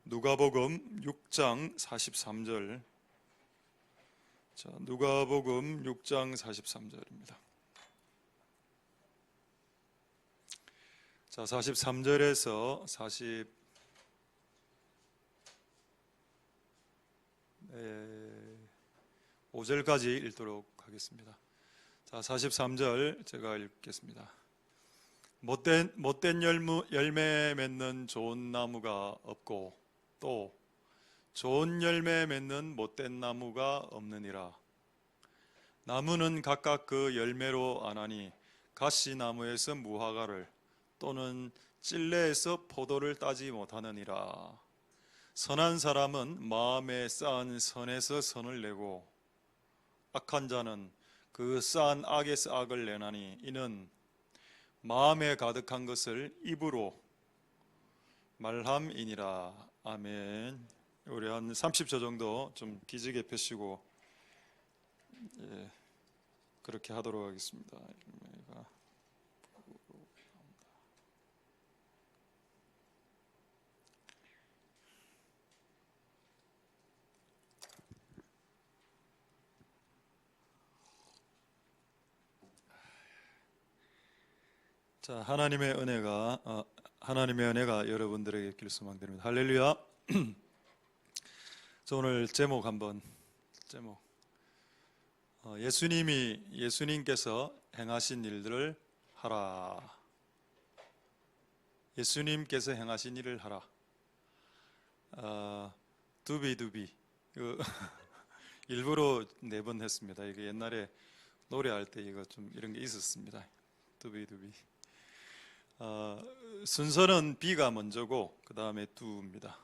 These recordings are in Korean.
누가복음 6장 43절. 자, 누가복음 6장 43절입니다. 자, 43절에서 45절까지 읽도록 하겠습니다. 자, 43절 제가 읽겠습니다. 못된 열매 맺는 좋은 나무가 없고 또 좋은 열매 맺는 못된 나무가 없느니라. 나무는 각각 그 열매로 아나니 가시나무에서 무화과를 또는 찔레에서 포도를 따지 못하느니라. 선한 사람은 마음에 쌓은 선에서 선을 내고 악한 자는 그 쌓은 악에서 악을 내나니 이는 마음에 가득한 것을 입으로 말함이니라. 아멘. 우리 한 30초 정도 좀 기지개 펴시고 그렇게 하도록 하겠습니다. 자, 하나님의 은혜가 여러분들에게 있길 소망드립니다. 할렐루야. 저 오늘 제목 예수님께서 행하신 일들을 하라. 예수님께서 행하신 일을 하라. 두비두비 일부러 4번 했습니다. 이거 옛날에 노래할 때 이거 좀 이런 게 있었습니다. 두비두비. 순서는 비가 먼저고 그 다음에 두입니다.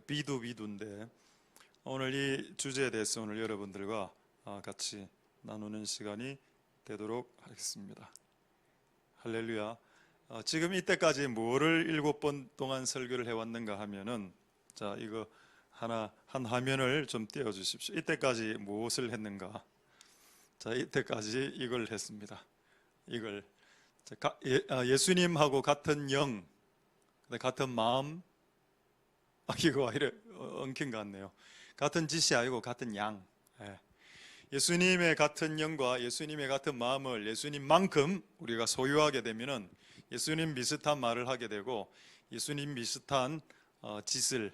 비두인데 오늘 이 주제에 대해서 오늘 여러분들과 같이 나누는 시간이 되도록 하겠습니다. 할렐루야. 지금 이때까지 뭐를 7번 동안 설교를 해왔는가 하면은, 자, 이거 한 화면을 좀 띄워 주십시오. 이때까지 무엇을 했는가? 자, 이때까지 이걸 했습니다. 이걸 예수님하고 같은 영, 같은 마음, 이거 이래 엉킨 것 같네요. 같은 짓이 아니고 같은 양. 예수님의 같은 영과 예수님의 같은 마음을 예수님만큼 우리가 소유하게 되면은 예수님 비슷한 말을 하게 되고 예수님 비슷한 짓을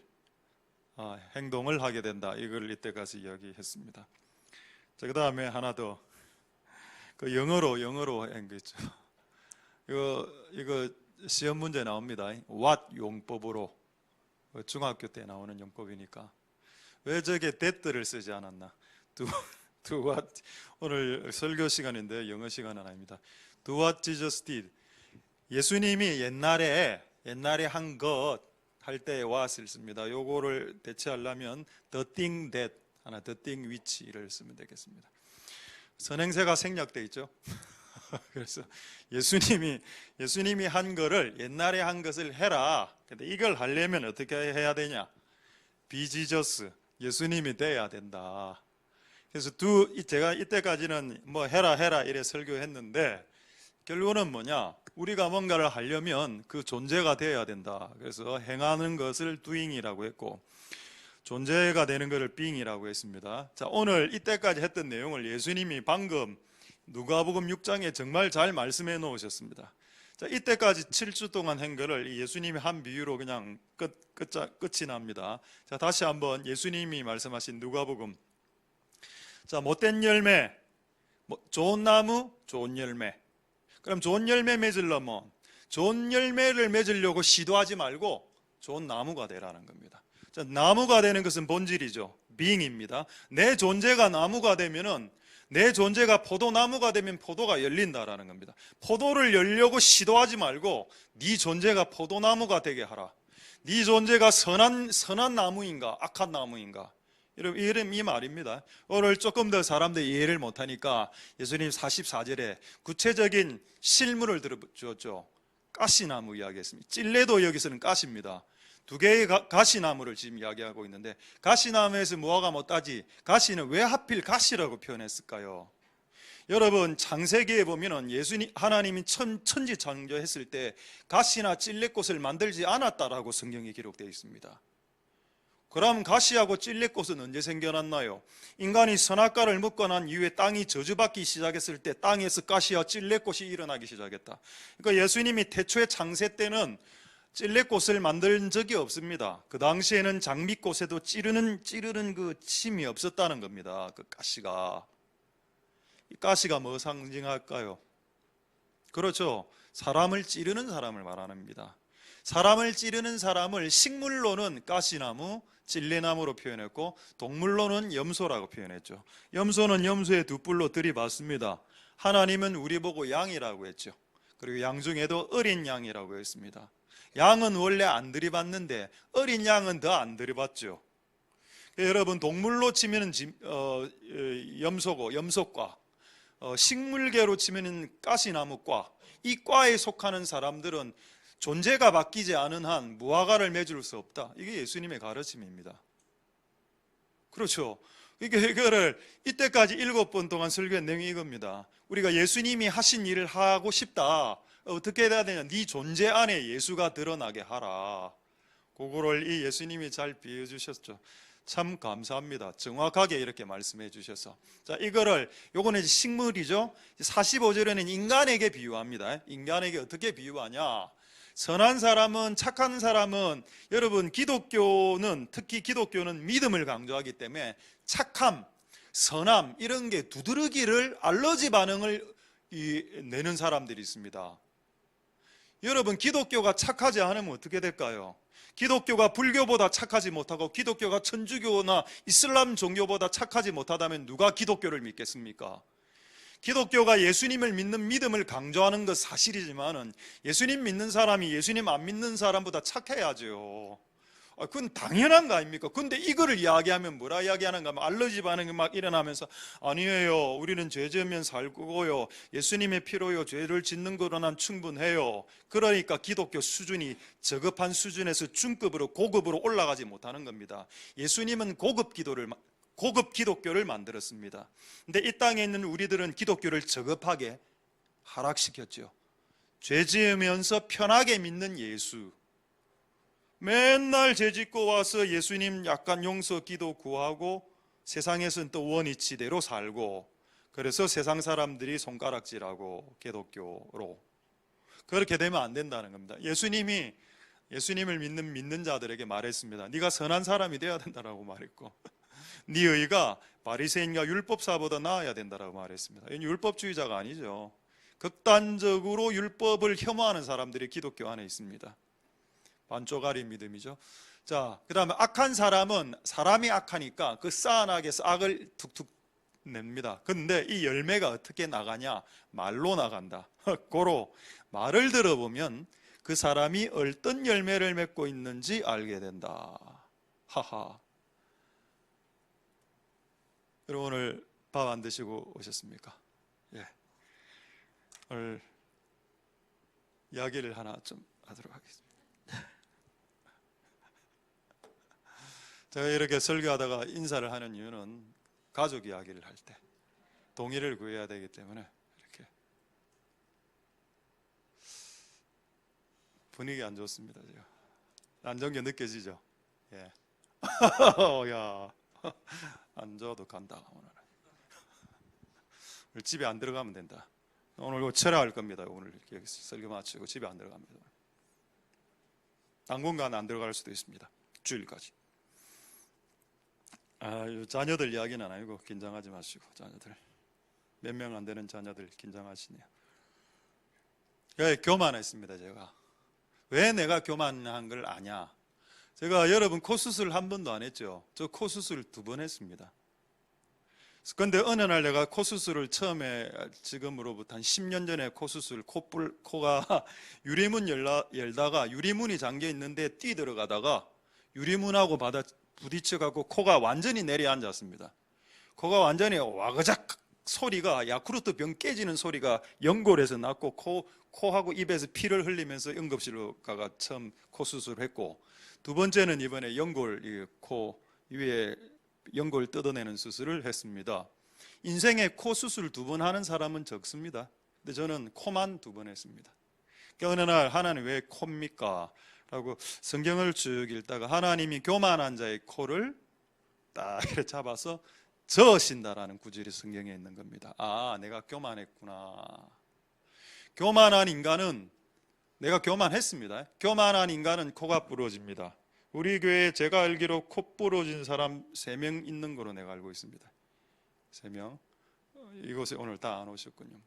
행동을 하게 된다. 이걸 이때까지 이야기했습니다. 자, 그 다음에 하나 더, 그 영어로 한 거 있죠. 이거 시험 문제 나옵니다. what 용법으로, 중학교 때 나오는 용법이니까 왜 저게 that를 쓰지 않았나? do what. 오늘 설교 시간인데 영어 시간은 아닙니다. Do what Jesus did. 예수님이 옛날에 한 것 할 때 what을 씁니다. 요거를 대체하려면 the thing that, the thing which를 쓰면 되겠습니다. 선행세가 생략돼 있죠. 그래서 예수님이 한 거를, 옛날에 한 것을 해라. 근데 이걸 하려면 어떻게 해야 되냐? be Jesus, 예수님이 돼야 된다. 그래서 제가 이때까지는 뭐 해라 이래 설교했는데 결론은 뭐냐? 우리가 뭔가를 하려면 그 존재가 되어야 된다. 그래서 행하는 것을 doing이라고 했고 존재가 되는 것을 being이라고 했습니다. 자, 오늘 이때까지 했던 내용을 예수님이 방금 누가복음 6장에 정말 잘 말씀해 놓으셨습니다. 자, 이때까지 7주 동안 한 거를 예수님이 한 비유로 그냥 끝이 납니다. 자, 다시 한번 예수님이 말씀하신 누가복음. 자, 못된 열매, 좋은 나무, 좋은 열매. 그럼 좋은 열매 맺으려면 좋은 열매를 맺으려고 시도하지 말고 좋은 나무가 되라는 겁니다. 자, 나무가 되는 것은 본질이죠. being입니다. 내 존재가 나무가 되면은, 내 존재가 포도나무가 되면 포도가 열린다라는 겁니다. 포도를 열려고 시도하지 말고 네 존재가 포도나무가 되게 하라. 네 존재가 선한 나무인가 악한 나무인가, 이런 이 말입니다. 오늘 조금 더 사람들이 이해를 못하니까 예수님 44절에 구체적인 실물을 들어주었죠. 가시나무 이야기했습니다. 찔레도 여기서는 가시입니다. 2개의 가시나무를 지금 이야기하고 있는데, 가시나무에서 무화과 못 따지, 가시는 왜 하필 가시라고 표현했을까요? 여러분 창세기에 보면은 하나님이 천지 창조했을 때 가시나 찔레꽃을 만들지 않았다라고 성경에 기록되어 있습니다. 그럼 가시하고 찔레꽃은 언제 생겨났나요? 인간이 선악과를 먹고 난 이후에 땅이 저주받기 시작했을 때 땅에서 가시와 찔레꽃이 일어나기 시작했다. 그러니까 예수님이 태초의 창세 때는 찔레꽃을 만든 적이 없습니다. 그 당시에는 장미꽃에도 찌르는 그 침이 없었다는 겁니다. 그 가시가. 이 가시가 뭐 상징할까요? 그렇죠. 사람을 찌르는 사람을 말합니다. 사람을 찌르는 사람을 식물로는 가시나무, 찔레나무로 표현했고 동물로는 염소라고 표현했죠. 염소는 염소의 두 뿔로 들이받습니다. 하나님은 우리 보고 양이라고 했죠. 그리고 양 중에도 어린 양이라고 했습니다. 양은 원래 안 들이받는데 어린 양은 더 안 들이받죠. 여러분 동물로 치면 염소고 염소과, 식물계로 치면 가시나무과, 이 과에 속하는 사람들은 존재가 바뀌지 않은 한 무화과를 맺을 수 없다. 이게 예수님의 가르침입니다. 그렇죠. 이거를 이때까지 7번 동안 설교한 내용이 이겁니다. 우리가 예수님이 하신 일을 하고 싶다. 어떻게 해야 되냐? 네 존재 안에 예수가 드러나게 하라. 그거를 이 예수님이 잘 비유해 주셨죠. 참 감사합니다. 정확하게 이렇게 말씀해 주셔서. 자, 요거는 식물이죠. 45절에는 인간에게 비유합니다. 인간에게 어떻게 비유하냐? 선한 사람은, 착한 사람은, 여러분 기독교는, 특히 기독교는 믿음을 강조하기 때문에 착함, 선함 이런 게 두드러기를 알러지 반응을 내는 사람들이 있습니다. 여러분 기독교가 착하지 않으면 어떻게 될까요? 기독교가 불교보다 착하지 못하고 기독교가 천주교나 이슬람 종교보다 착하지 못하다면 누가 기독교를 믿겠습니까? 기독교가 예수님을 믿는 믿음을 강조하는 것 사실이지만은 예수님 믿는 사람이 예수님 안 믿는 사람보다 착해야죠. 그건 당연한 거 아닙니까? 근데 이거를 이야기하면 뭐라 이야기하는가 하면 알러지 반응이 막 일어나면서 아니에요, 우리는 죄 지으면 살고요, 예수님의 피로요 죄를 짓는 거로 난 충분해요. 그러니까 기독교 수준이 저급한 수준에서 중급으로 고급으로 올라가지 못하는 겁니다. 예수님은 고급 기독교를 만들었습니다. 근데 이 땅에 있는 우리들은 기독교를 저급하게 하락시켰죠. 죄 지으면서 편하게 믿는 예수, 맨날 죄 짓고 와서 예수님 약간 용서 기도 구하고 세상에서는 또 원위치대로 살고, 그래서 세상 사람들이 손가락질하고 기독교로. 그렇게 되면 안 된다는 겁니다. 예수님을 믿는 자들에게 말했습니다. 네가 선한 사람이 되어야 된다라고 말했고 네 의가 바리새인과 율법사보다 나아야 된다라고 말했습니다. 이건 율법주의자가 아니죠. 극단적으로 율법을 혐오하는 사람들이 기독교 안에 있습니다. 반쪽짜리 믿음이죠. 자, 그 다음에 악한 사람은 사람이 악하니까 그 싸안악에서 악을 툭툭 냅니다. 근데 이 열매가 어떻게 나가냐? 말로 나간다. 고로 말을 들어보면 그 사람이 어떤 열매를 맺고 있는지 알게 된다. 하하. 여러분 오늘 밥 안 드시고 오셨습니까? 예. 오늘 이야기를 하나 좀 하도록 하겠습니다. 제가 이렇게 설교하다가 인사를 하는 이유는 가족 이야기를 할 때 동의를 구해야 되기 때문에 이렇게 분위기 안 좋습니다. 제가 안정기 느껴지죠? 예. 야, 안 좋아도 간다. 오늘 집에 안 들어가면 된다. 오늘 철회할 겁니다. 오늘 여기 설교 마치고 집에 안 들어갑니다. 당분간 안 들어갈 수도 있습니다. 주일까지. 자녀들 이야기는 아니고 긴장하지 마시고, 자녀들 몇 명 안 되는 자녀들 긴장하시네요. 교만했습니다. 제가 왜 내가 교만한 걸 아냐? 제가 여러분 코 수술 한 번도 안 했죠. 저 코 수술 2번 했습니다. 그런데 어느 날 내가 코 수술을 처음에, 지금으로부터 한 10년 전에 코 수술, 코가 유리문 열다가 유리문이 잠겨 있는데 뛰 들어가다가 유리문하고 부딪혀갖고 코가 완전히 내려앉았습니다. 코가 완전히 와그작 소리가, 야쿠르트 병 깨지는 소리가 연골에서 났고, 코하고 입에서 피를 흘리면서 응급실로 가가 처음 코 수술을 했고, 2번째는 이번에 코 위에 연골 뜯어내는 수술을 했습니다. 인생에 코 수술 2번 하는 사람은 적습니다. 근데 저는 코만 2번 했습니다. 그러니까 어느 날 하나님 왜 코입니까? 라고 성경을 쭉 읽다가 하나님이 교만한 자의 코를 딱 이렇게 잡아서 저으신다라는 구절이 성경에 있는 겁니다. 아, 내가 교만했구나. 교만한 인간은, 내가 교만했습니다. 교만한 인간은 코가 부러집니다. 우리 교회에 제가 알기로 코 부러진 사람 3명 있는 거로 내가 알고 있습니다. 3명. 이곳에 오늘 다 안 오셨군요.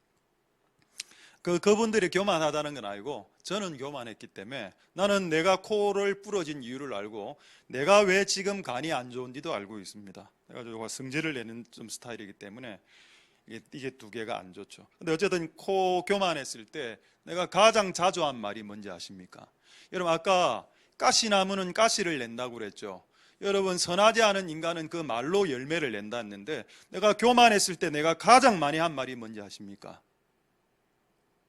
그분들이 교만하다는 건 알고 저는 교만했기 때문에 나는 내가 코를 부러진 이유를 알고 내가 왜 지금 간이 안 좋은지도 알고 있습니다. 내가 성질을 내는 좀 스타일이기 때문에 이게 2개가 안 좋죠. 근데 어쨌든 코 교만했을 때 내가 가장 자주 한 말이 뭔지 아십니까? 여러분, 아까 가시나무는 가시를 낸다고 그랬죠. 여러분, 선하지 않은 인간은 그 말로 열매를 낸다 했는데 내가 교만했을 때 내가 가장 많이 한 말이 뭔지 아십니까?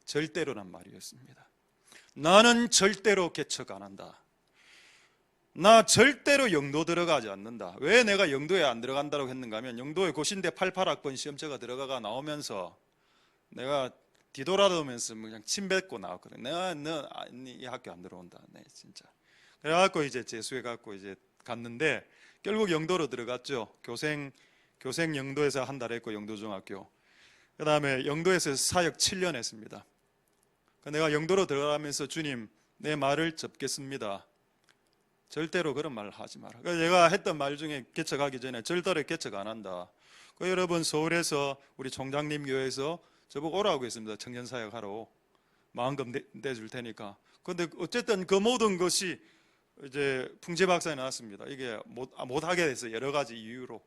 절대로란 말이었습니다. 나는 절대로 개척 안 한다. 나 절대로 영도 들어가지 않는다. 왜 내가 영도에 안 들어간다고 했는가 하면 영도에 고신대 88학번 시험체가 들어가가 나오면서 내가 뒤돌아보면서 그냥 침 뱉고 나왔거든. 내가 너 이 학교 안 들어온다. 네, 진짜. 그래갖고 이제 재수해 갖고 이제 갔는데 결국 영도로 들어갔죠. 교생 영도에서 한 달 했고 영도중학교. 그 다음에 영도에서 사역 7년 했습니다. 내가 영도로 들어가면서 주님, 내 말을 접겠습니다. 절대로 그런 말을 하지 마라. 그래서 제가 했던 말 중에 개척하기 전에 절대로 개척 안 한다. 여러분, 서울에서 우리 총장님 교회에서 저보고 오라고 했습니다. 청년사역 하러. 마음껏 내줄 테니까. 그런데 어쨌든 그 모든 것이 이제 풍지박산이 났습니다. 이게 못하게 돼서 여러 가지 이유로.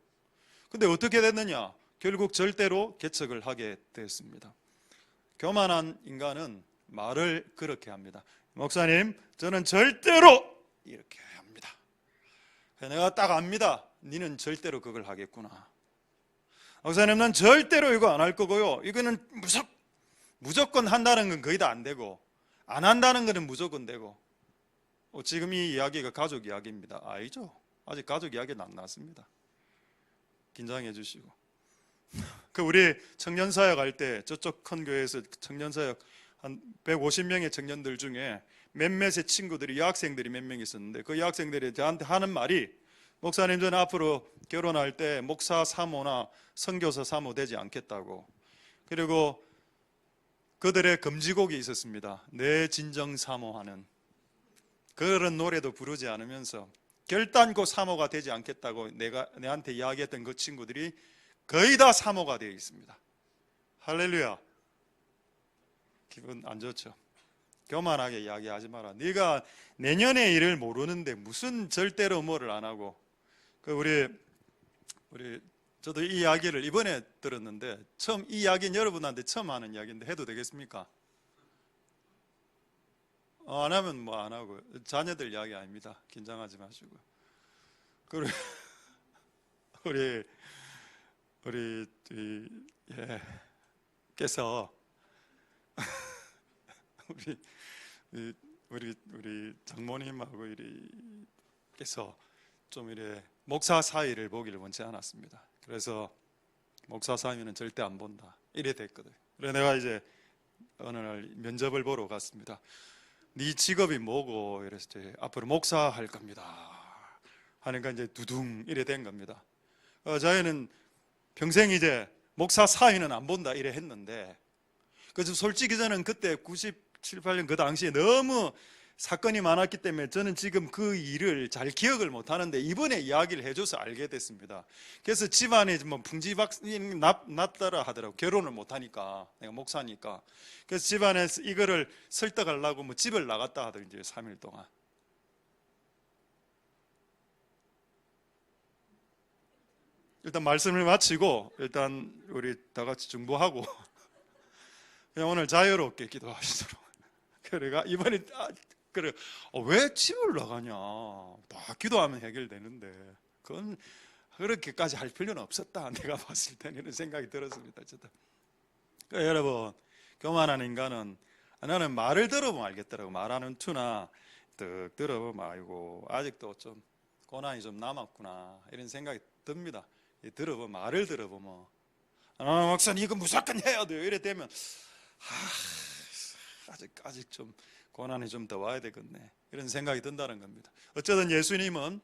근데 어떻게 됐느냐? 결국 절대로 개척을 하게 됐습니다. 교만한 인간은 말을 그렇게 합니다. 목사님, 저는 절대로 이렇게 합니다. 내가 딱 압니다. 너는 절대로 그걸 하겠구나. 목사님, 난 절대로 이거 안 할 거고요. 이거는 무조건 한다는 건 거의 다 안 되고 안 한다는 거는 무조건 되고. 지금 이 이야기가 가족 이야기입니다. 아니죠? 아직 가족 이야기는 안 나왔습니다. 긴장해 주시고. 우리 청년사역 할 때 저쪽 큰 교회에서 청년사역 한 150명의 청년들 중에 몇몇의 친구들이, 여학생들이 몇 명 있었는데 그 여학생들이 저한테 하는 말이, 목사님, 저는 앞으로 결혼할 때 목사 사모나 선교사 사모 되지 않겠다고. 그리고 그들의 금지곡이 있었습니다. 내 진정 사모하는. 그런 노래도 부르지 않으면서 결단코 사모가 되지 않겠다고 내한테 이야기했던 그 친구들이 거의 다 사모가 되어 있습니다. 할렐루야. 기분 안 좋죠? 교만하게 이야기하지 마라. 네가 내년의 일을 모르는데 무슨 절대로 뭐를 안 하고. 우리 저도 이 이야기를 이번에 들었는데, 처음 이 이야기는 여러분한테 처음 하는 이야기인데 해도 되겠습니까? 안 하면 뭐 안 하고. 자녀들 이야기 아닙니다. 긴장하지 마시고. 우리 께서 우리 장모님하고 께서 좀 이래 목사 사위를 보기를 원치 않았습니다. 그래서 목사 사위는 절대 안 본다 이래 됐거든. 그래서 내가 이제 어느 날 면접을 보러 갔습니다. 네 직업이 뭐고? 이래서 앞으로 목사 할 겁니다 하니까 이제 두둥 이래 된 겁니다. 자기는 평생 이제 목사 사위는 안 본다 이래 했는데, 그래서 솔직히 저는 그때 97, 8년 그 당시에 너무 사건이 많았기 때문에 저는 지금 그 일을 잘 기억을 못 하는데 이번에 이야기를 해줘서 알게 됐습니다. 그래서 집안에 뭐 풍지박산이 났더라 하더라고. 결혼을 못 하니까, 내가 목사니까. 그래서 집안에서 이거를 설득하려고 뭐 집을 나갔다 하더라고요. 3일 동안. 일단 말씀을 마치고 일단 우리 다 같이 중보하고 그냥 오늘 자유롭게 기도하시도록. 그래가 이번에 그래, 왜 집을 나가냐? 다 기도하면 해결되는데 그건 그렇게까지 할 필요는 없었다. 내가 봤을 때는 이런 생각이 들었습니다. 그러니까 여러분, 교만한 인간은 나는 말을 들어보면 알겠더라고. 말하는 투나 득 들어보면 아이고 아직도 좀 고난이 좀 남았구나 이런 생각이 듭니다. 말을 들어보면 목사님 이거 무조건 해야 돼요. 이래 되면 아직 좀 고난이 좀 더 와야 되겠네, 이런 생각이 든다는 겁니다. 어쨌든 예수님은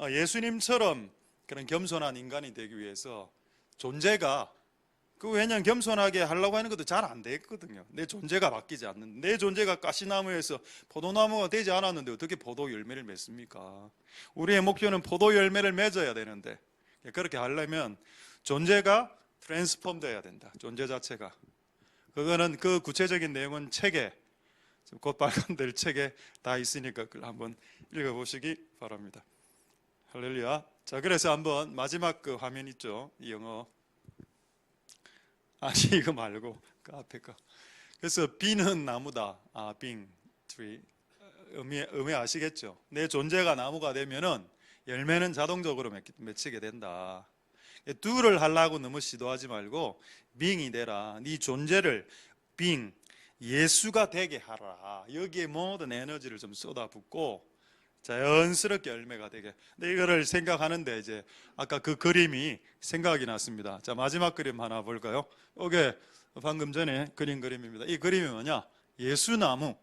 예수님처럼 그런 겸손한 인간이 되기 위해서 존재가, 왜냐하면 겸손하게 하려고 하는 것도 잘 안 되거든요. 내 존재가 바뀌지 않는, 내 존재가 가시나무에서 포도나무가 되지 않았는데 어떻게 포도 열매를 맺습니까? 우리의 목표는 포도 열매를 맺어야 되는데, 그렇게 하려면 존재가 트랜스폼 돼야 된다. 존재 자체가. 그거는 그 구체적인 내용은 책에, 곧 발간될 책에 다 있으니까 그걸 한번 읽어보시기 바랍니다. 할렐루야. 자, 그래서 한번 마지막 그 화면 있죠, 이 영어. 아니 이거 말고 그 앞에 거. 그래서 비는 나무다. being tree. 의미 아시겠죠? 내 존재가 나무가 되면은 열매는 자동적으로 맺히게 된다. do를 하려고 너무 시도하지 말고 being이 되라. 네 존재를 being, 예수가 되게 하라. 여기에 모든 에너지를 좀 쏟아붓고 자연스럽게 열매가 되게. 근데 이거를 생각하는데 이제 아까 그 그림이 생각이 났습니다. 자, 마지막 그림 하나 볼까요? 이게 방금 전에 그린 그림입니다. 이 그림이 뭐냐? 예수나무.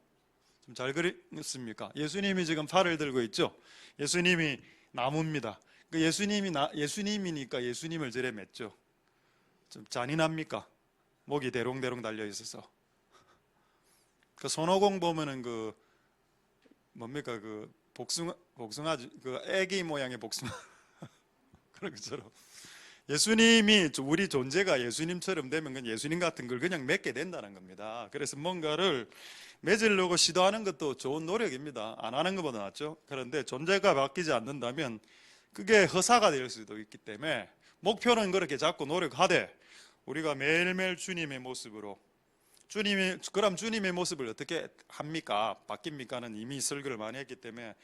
좀 잘 그렸습니까? 예수님이 지금 팔을 들고 있죠? 예수님이 나무입니다. 그 예수님이니까 예수님을 저래 맺죠. 좀 잔인합니까? 목이 대롱대롱 달려 있어서. 그 손오공 보면은 그 뭡니까? 그 복숭아 그 애기 모양의 복숭아 그런 것처럼 예수님이, 우리 존재가 예수님처럼 되면 그건 예수님 같은 걸 그냥 맺게 된다는 겁니다. 그래서 뭔가를 맺으려고 시도하는 것도 좋은 노력입니다. 안 하는 것보다 낫죠. 그런데 존재가 바뀌지 않는다면 그게 허사가 될 수도 있기 때문에 목표는 그렇게 잡고 노력하되, 우리가 매일매일 주님의 모습으로, 그럼 주님의 모습을 어떻게 합니까? 바뀝니까는 이미 설교를 많이 했기 때문에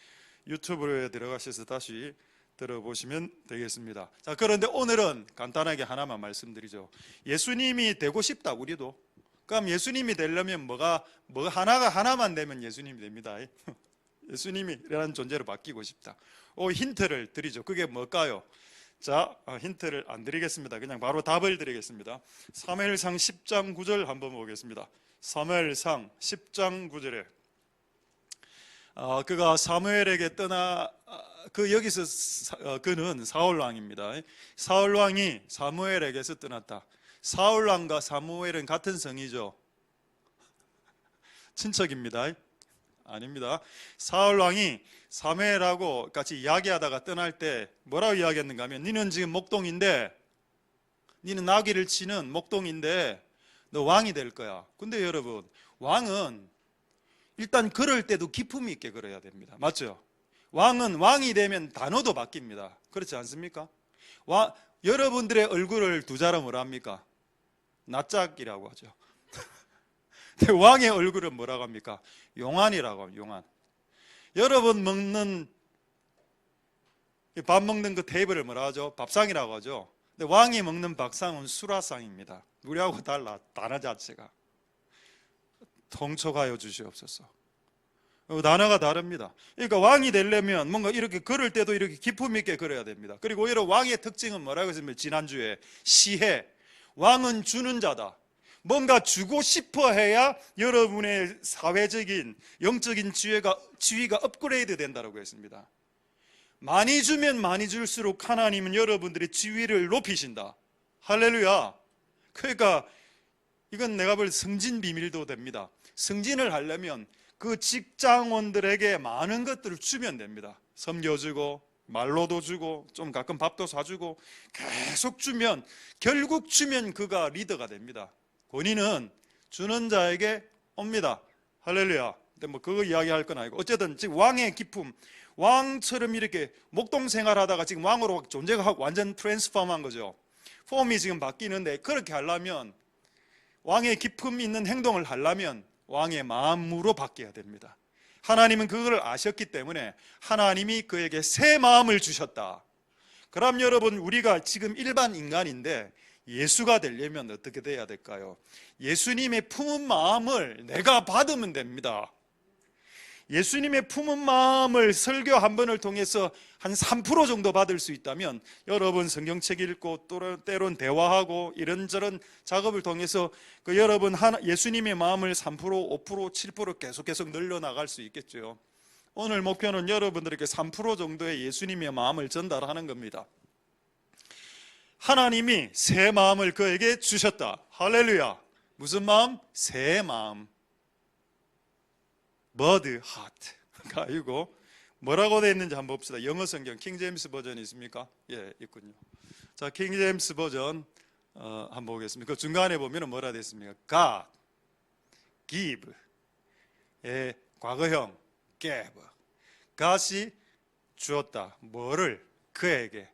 유튜브에 들어가셔서 다시 들어보시면 되겠습니다. 자, 그런데 오늘은 간단하게 하나만 말씀드리죠. 예수님이 되고 싶다, 우리도. 그럼 예수님이 되려면 하나만 되면 예수님이 됩니다. 예수님이라는 존재로 바뀌고 싶다. 힌트를 드리죠. 그게 뭘까요? 자, 힌트를 안 드리겠습니다. 그냥 바로 답을 드리겠습니다. 사무엘상 10장 9절 한번 보겠습니다. 사무엘상 10장 9절에 그가 사무엘에게 여기서 그는 사울왕입니다. 사울왕이 사무엘에게서 떠났다. 사울왕과 사무엘은 같은 성이죠. 친척입니다. 아닙니다. 사울왕이 사무엘하고 같이 이야기하다가 떠날 때 뭐라고 이야기했는가 하면, 니는 지금 목동인데, 니는 나귀를 치는 목동인데 너 왕이 될 거야. 근데 여러분, 왕은 일단 걸을 때도 기품 있게 걸어야 됩니다. 맞죠? 왕은 왕이 되면 단어도 바뀝니다. 그렇지 않습니까? 여러분들의 얼굴을 두 자로 뭐라 합니까? 낯짝이라고 하죠. 왕의 얼굴은 뭐라고 합니까? 용안이라고 합니다. 용안. 여러분 밥 먹는 그 테이블을 뭐라 하죠? 밥상이라고 하죠. 근데 왕이 먹는 밥상은 수라상입니다. 우리하고 달라, 단어 자체가. 통촉하여 주시옵소서. 단어가 다릅니다. 그러니까 왕이 되려면 뭔가 이렇게 걸을 때도 이렇게 기품 있게 걸어야 됩니다. 그리고 오히려 왕의 특징은 뭐라고 했습니까? 지난주에 시해. 왕은 주는 자다. 뭔가 주고 싶어 해야 여러분의 사회적인 영적인 지위가 업그레이드 된다고 했습니다. 많이 주면 많이 줄수록 하나님은 여러분들의 지위를 높이신다. 할렐루야. 그러니까 이건 내가 볼 승진 비밀도 됩니다. 승진을 하려면 그 직장원들에게 많은 것들을 주면 됩니다. 섬겨주고 말로도 주고 좀 가끔 밥도 사주고 계속 주면, 결국 주면 그가 리더가 됩니다. 권위는 주는 자에게 옵니다. 할렐루야. 근데 뭐 그거 이야기할 건 아니고, 어쨌든 지금 왕의 기품, 왕처럼 이렇게 목동 생활하다가 지금 왕으로 존재가 완전 트랜스폼한 거죠. 폼이 지금 바뀌는데, 그렇게 하려면, 왕의 기품 있는 행동을 하려면 왕의 마음으로 바뀌어야 됩니다. 하나님은 그걸 아셨기 때문에 하나님이 그에게 새 마음을 주셨다. 그럼 여러분, 우리가 지금 일반 인간인데 예수가 되려면 어떻게 돼야 될까요? 예수님의 품은 마음을 내가 받으면 됩니다. 예수님의 품은 마음을 설교 한 번을 통해서 한 3% 정도 받을 수 있다면, 여러분 성경책 읽고 때론 대화하고 이런저런 작업을 통해서 여러분 예수님의 마음을 3%, 5%, 7% 계속 늘려나갈 수 있겠죠. 오늘 목표는 여러분들에게 3% 정도의 예수님의 마음을 전달하는 겁니다. 하나님이 새 마음을 그에게 주셨다. 할렐루야. 무슨 마음? 새 마음. Bud heart가 아니고 뭐라고 되어 있는지 한번 봅시다. 영어 성경 킹제임스 버전이 있습니까? 예, 있군요. 자, 킹제임스 버전 한번 보겠습니다. 그 중간에 보면 뭐라 되어 있습니까? God give. 예, 과거형 gave. God이 주었다. 뭐를? 그에게.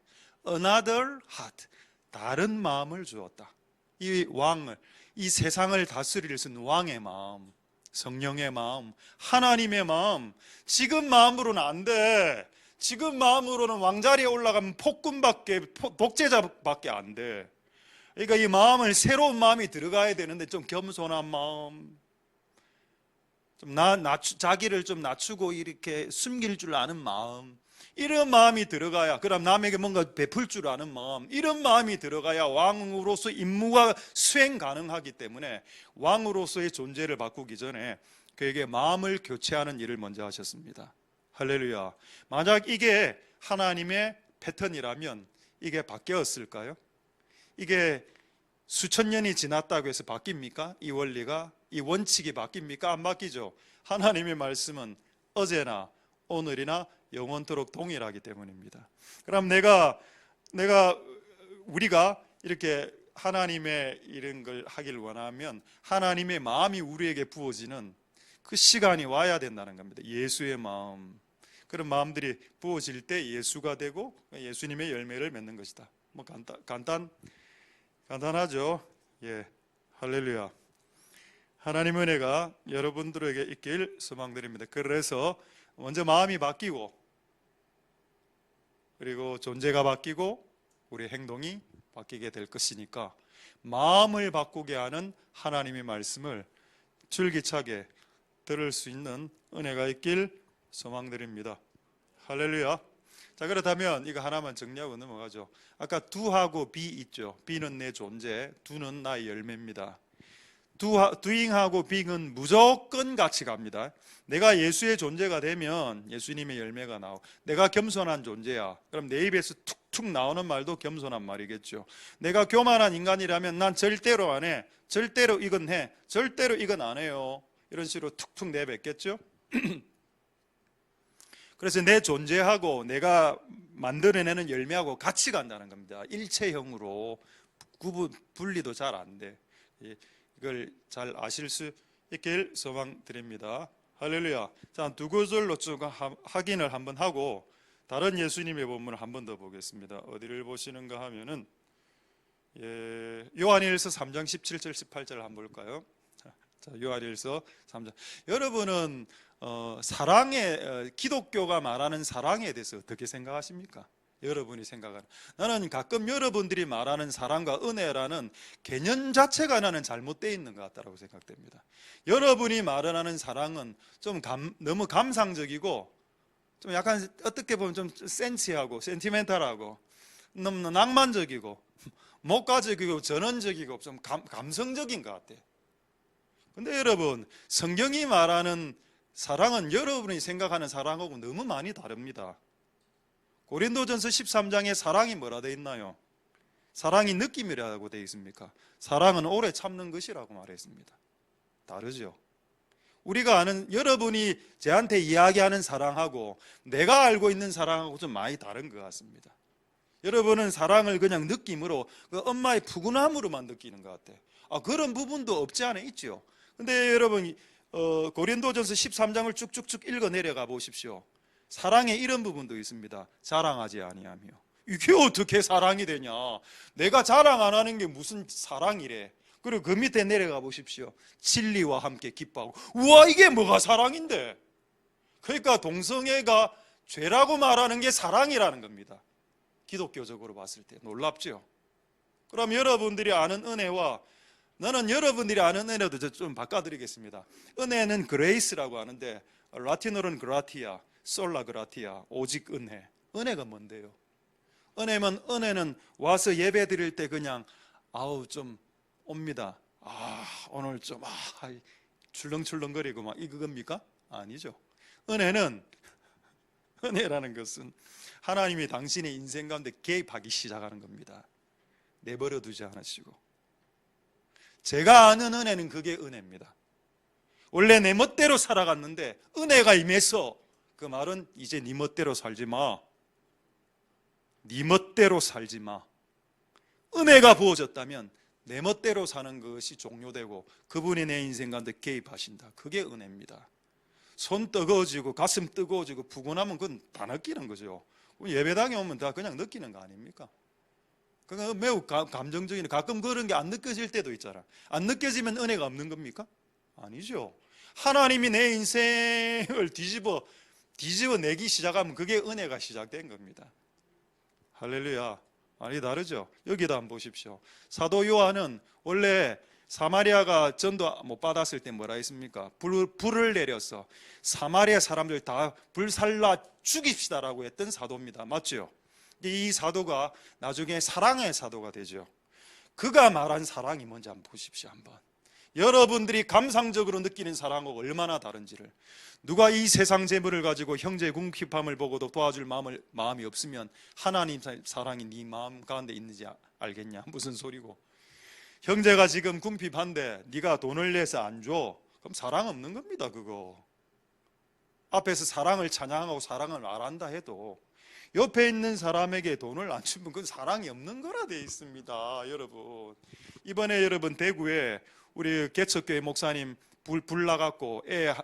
Another heart. 다른 마음을 주었다. 이 왕을, 이 세상을 다스릴 수 있는 왕의 마음, 성령의 마음, 하나님의 마음. 지금 마음으로는 안 돼. 지금 마음으로는 왕자리에 올라가면 독재자밖에 안 돼. 그러니까 이 마음을, 새로운 마음이 들어가야 되는데 좀 겸손한 마음, 좀 자기를 좀 낮추고 이렇게 숨길 줄 아는 마음, 이런 마음이 들어가야, 그럼 남에게 뭔가 베풀 줄 아는 마음, 이런 마음이 들어가야 왕으로서 임무가 수행 가능하기 때문에 왕으로서의 존재를 바꾸기 전에 그에게 마음을 교체하는 일을 먼저 하셨습니다. 할렐루야. 만약 이게 하나님의 패턴이라면 이게 바뀌었을까요? 이게 수천 년이 지났다고 해서 바뀝니까? 이 원리가, 이 원칙이 바뀝니까? 안 바뀌죠. 하나님의 말씀은 어제나 오늘이나 영원토록 동일하기 때문입니다. 그럼 우리가 이렇게 하나님의 이런 걸 하길 원하면 하나님의 마음이 우리에게 부어지는 그 시간이 와야 된다는 겁니다. 예수의 마음. 그런 마음들이 부어질 때 예수가 되고 예수님의 열매를 맺는 것이다. 뭐 간단하죠. 예, 할렐루야. 하나님의 은혜가 여러분들에게 있길 소망드립니다. 그래서 먼저 마음이 바뀌고, 그리고 존재가 바뀌고 우리 행동이 바뀌게 될 것이니까 마음을 바꾸게 하는 하나님의 말씀을 줄기차게 들을 수 있는 은혜가 있길 소망드립니다. 할렐루야. 자, 그렇다면 이거 하나만 정리하고 넘어가죠. 아까 do하고 be 있죠. be는 내 존재, do는 나의 열매입니다. doing하고 being은 무조건 같이 갑니다. 내가 예수의 존재가 되면 예수님의 열매가 나오고, 내가 겸손한 존재야, 그럼 내 입에서 툭툭 나오는 말도 겸손한 말이겠죠. 내가 교만한 인간이라면 난 절대로 안 해, 절대로 이건 해, 절대로 이건 안 해요, 이런 식으로 툭툭 내뱉겠죠. 그래서 내 존재하고 내가 만들어내는 열매하고 같이 간다는 겁니다. 일체형으로 분리도 잘 안 돼. 이걸 잘 아실 수 있길 소망드립니다. 할렐루야. 자, 두 구절로 쭉 확인을 한번 하고 다른 예수님의 본문을 한 번 더 보겠습니다. 어디를 보시는가 하면은 요한일서 3장 17절 18절 한번 볼까요? 자, 요한일서 3장. 여러분은 기독교가 말하는 사랑에 대해서 어떻게 생각하십니까? 여러분이 생각하는, 나는 가끔 여러분들이 말하는 사랑과 은혜라는 개념 자체가 나는 잘못되어 있는 것 같다고 생각됩니다. 여러분이 말하는 사랑은 좀 너무 감상적이고 좀 약간 어떻게 보면 좀 센치하고 센티멘탈하고 너무 낭만적이고 목가적이고 전원적이고 좀 감성적인 것 같아요. 근데 여러분, 성경이 말하는 사랑은 여러분이 생각하는 사랑하고 너무 많이 다릅니다. 고린도전서 13장에 사랑이 뭐라 되어 있나요? 사랑이 느낌이라고 되어 있습니까? 사랑은 오래 참는 것이라고 말했습니다. 다르죠. 우리가 아는, 여러분이 저한테 이야기하는 사랑하고 내가 알고 있는 사랑하고 좀 많이 다른 것 같습니다. 여러분은 사랑을 그냥 느낌으로, 그 엄마의 푸근함으로만 느끼는 것 같아요. 그런 부분도 없지 않아 있죠. 근데 여러분, 고린도전서 13장을 쭉쭉쭉 읽어 내려가 보십시오. 사랑에 이런 부분도 있습니다. 자랑하지 아니하며. 이게 어떻게 사랑이 되냐? 내가 자랑 안 하는 게 무슨 사랑이래. 그리고 그 밑에 내려가 보십시오. 진리와 함께 기뻐하고. 우와, 이게 뭐가 사랑인데? 그러니까 동성애가 죄라고 말하는 게 사랑이라는 겁니다. 기독교적으로 봤을 때 놀랍죠? 그럼 여러분들이 아는 은혜와, 나는 여러분들이 아는 은혜도 좀 바꿔드리겠습니다. 은혜는 그레이스라고 하는데 라틴어로는 그라티아, 솔라 그라티아, 오직 은혜. 은혜가 뭔데요? 은혜는 와서 예배 드릴 때 그냥 아우 좀 옵니다. 오늘 좀 출렁출렁거리고 막 이겁니까? 아니죠. 은혜라는 것은 하나님이 당신의 인생 가운데 개입하기 시작하는 겁니다. 내버려 두지 않으시고. 제가 아는 은혜는 그게 은혜입니다. 원래 내 멋대로 살아갔는데 은혜가 임해서, 그 말은 이제 네 멋대로 살지 마. 네 멋대로 살지 마. 은혜가 부어졌다면 내 멋대로 사는 것이 종료되고 그분이 내 인생 가운데 개입하신다. 그게 은혜입니다. 손 뜨거워지고 가슴 뜨거워지고 푸근하면 그건 다 느끼는 거죠. 예배당에 오면 다 그냥 느끼는 거 아닙니까? 그러니까 매우 감정적인, 가끔 그런 게 안 느껴질 때도 있잖아. 안 느껴지면 은혜가 없는 겁니까? 아니죠. 하나님이 내 인생을 뒤집어 내기 시작하면 그게 은혜가 시작된 겁니다. 할렐루야. 아니 다르죠. 여기다 한번 보십시오. 사도 요한은 원래 사마리아가 전도 못 받았을 때 뭐라 했습니까? 불을 내려서 사마리아 사람들 다 불살라 죽입시다라고 했던 사도입니다. 맞죠? 이 사도가 나중에 사랑의 사도가 되죠. 그가 말한 사랑이 뭔지 한번 보십시오. 한번 여러분들이 감상적으로 느끼는 사랑과 얼마나 다른지를. 누가 이 세상 재물을 가지고 형제의 궁핍함을 보고도 도와줄 마음이 없으면 하나님 사랑이 네 마음 가운데 있는지 알겠냐? 무슨 소리고. 형제가 지금 궁핍한데 네가 돈을 내서 안 줘, 그럼 사랑 없는 겁니다. 그거 앞에서 사랑을 찬양하고 사랑을 말한다 해도 옆에 있는 사람에게 돈을 안 주면 그건 사랑이 없는 거라 돼 있습니다. 여러분, 이번에 여러분 대구에 우리 개척교회 목사님 불 나갖고 애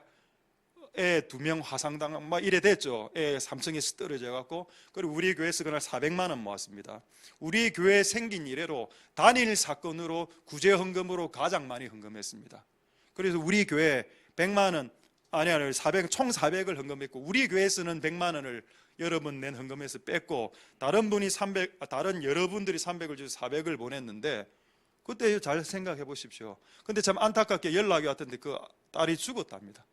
2명 화상당 막 이래 됐죠. 애 3층에서 떨어져 갖고, 그리고 우리 교회에서 그날 400만 원 모았습니다. 우리 교회 생긴 이래로 단일 사건으로 구제 헌금으로 가장 많이 헌금했습니다. 그래서 우리 교회 100만 원 총 400을 헌금했고, 우리 교회에서는 100만 원을 여러분 낸 헌금에서 뺐고, 다른 여러분들이 300을 주셔서 400을 보냈는데, 그때 잘 생각해 보십시오. 근데 참 안타깝게 연락이 왔던데 그 딸이 죽었답니다.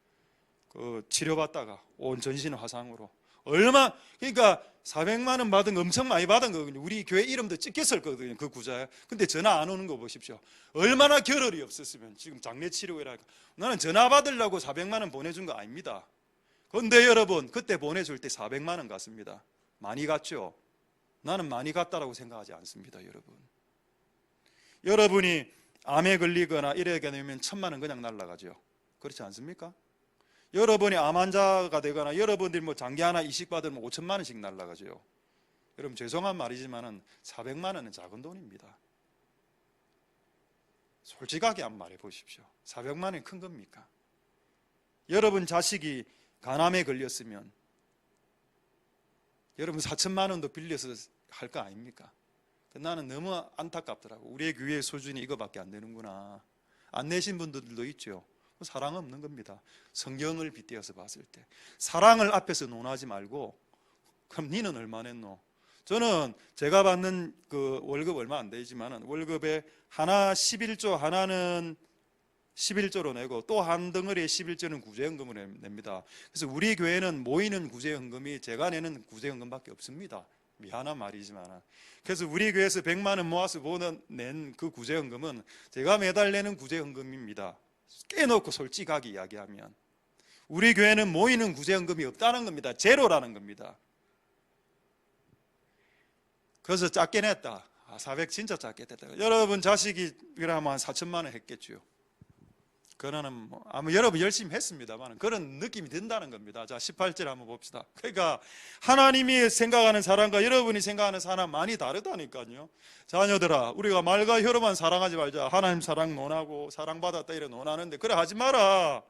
그 치료받다가 온 전신 화상으로. 그러니까 400만 원 받은 거 엄청 많이 받은 거거든요. 우리 교회 이름도 찍혔을 거거든요, 그 구자에. 근데 전화 안 오는 거 보십시오. 얼마나 겨를이 없었으면 지금 장례 치료회라니까. 나는 전화 받으려고 400만 원 보내준 거 아닙니다. 그런데 여러분, 그때 보내줄 때 400만 원 갔습니다. 많이 갔죠? 나는 많이 갔다라고 생각하지 않습니다. 여러분이 암에 걸리거나 이래게 되면 1000만 원 그냥 날아가죠. 그렇지 않습니까? 여러분이 암 환자가 되거나 여러분들이 뭐 장기 하나 이식받으면 5천만 원씩 날아가죠. 여러분, 죄송한 말이지만 400만 원은 작은 돈입니다. 솔직하게 한번 말해 보십시오. 400만 원이 큰 겁니까? 여러분 자식이 간암에 걸렸으면 여러분 4천만 원도 빌려서 할 거 아닙니까? 나는 너무 안타깝더라고. 우리의 교회의 수준이 이거밖에 안 되는구나. 안 내신 분들도 있죠. 사랑 없는 겁니다. 성경을 빗대어서 봤을 때 사랑을 앞에서 논하지 말고, 그럼 니는 얼마 냈노? 저는 제가 받는 그 월급 얼마 안 되지만 월급에 하나 11조, 하나는 11조로 내고 또 한 덩어리에 11조는 구제헌금으로 냅니다. 그래서 우리 교회는 모이는 구제헌금이 제가 내는 구제헌금밖에 없습니다. 미안한 말이지만. 그래서 우리 교회에서 100만 원 모아서 낸 그 구제헌금은 제가 매달 내는 구제헌금입니다. 깨놓고 솔직하게 이야기하면 우리 교회는 모이는 구제헌금이 없다는 겁니다. 제로라는 겁니다. 그래서 작게 냈다. 400 진짜 작게 냈다. 여러분 자식이 그러면 한 4천만 원 했겠죠. 그거는 아마 여러분 열심히 했습니다만 그런 느낌이 든다는 겁니다. 자, 18절 한번 봅시다. 그러니까 하나님이 생각하는 사랑과 여러분이 생각하는 사랑 많이 다르다니까요. 자녀들아, 우리가 말과 혀로만 사랑하지 말자. 하나님 사랑 논하고 사랑받았다 이래 논하는데 그래 하지 마라.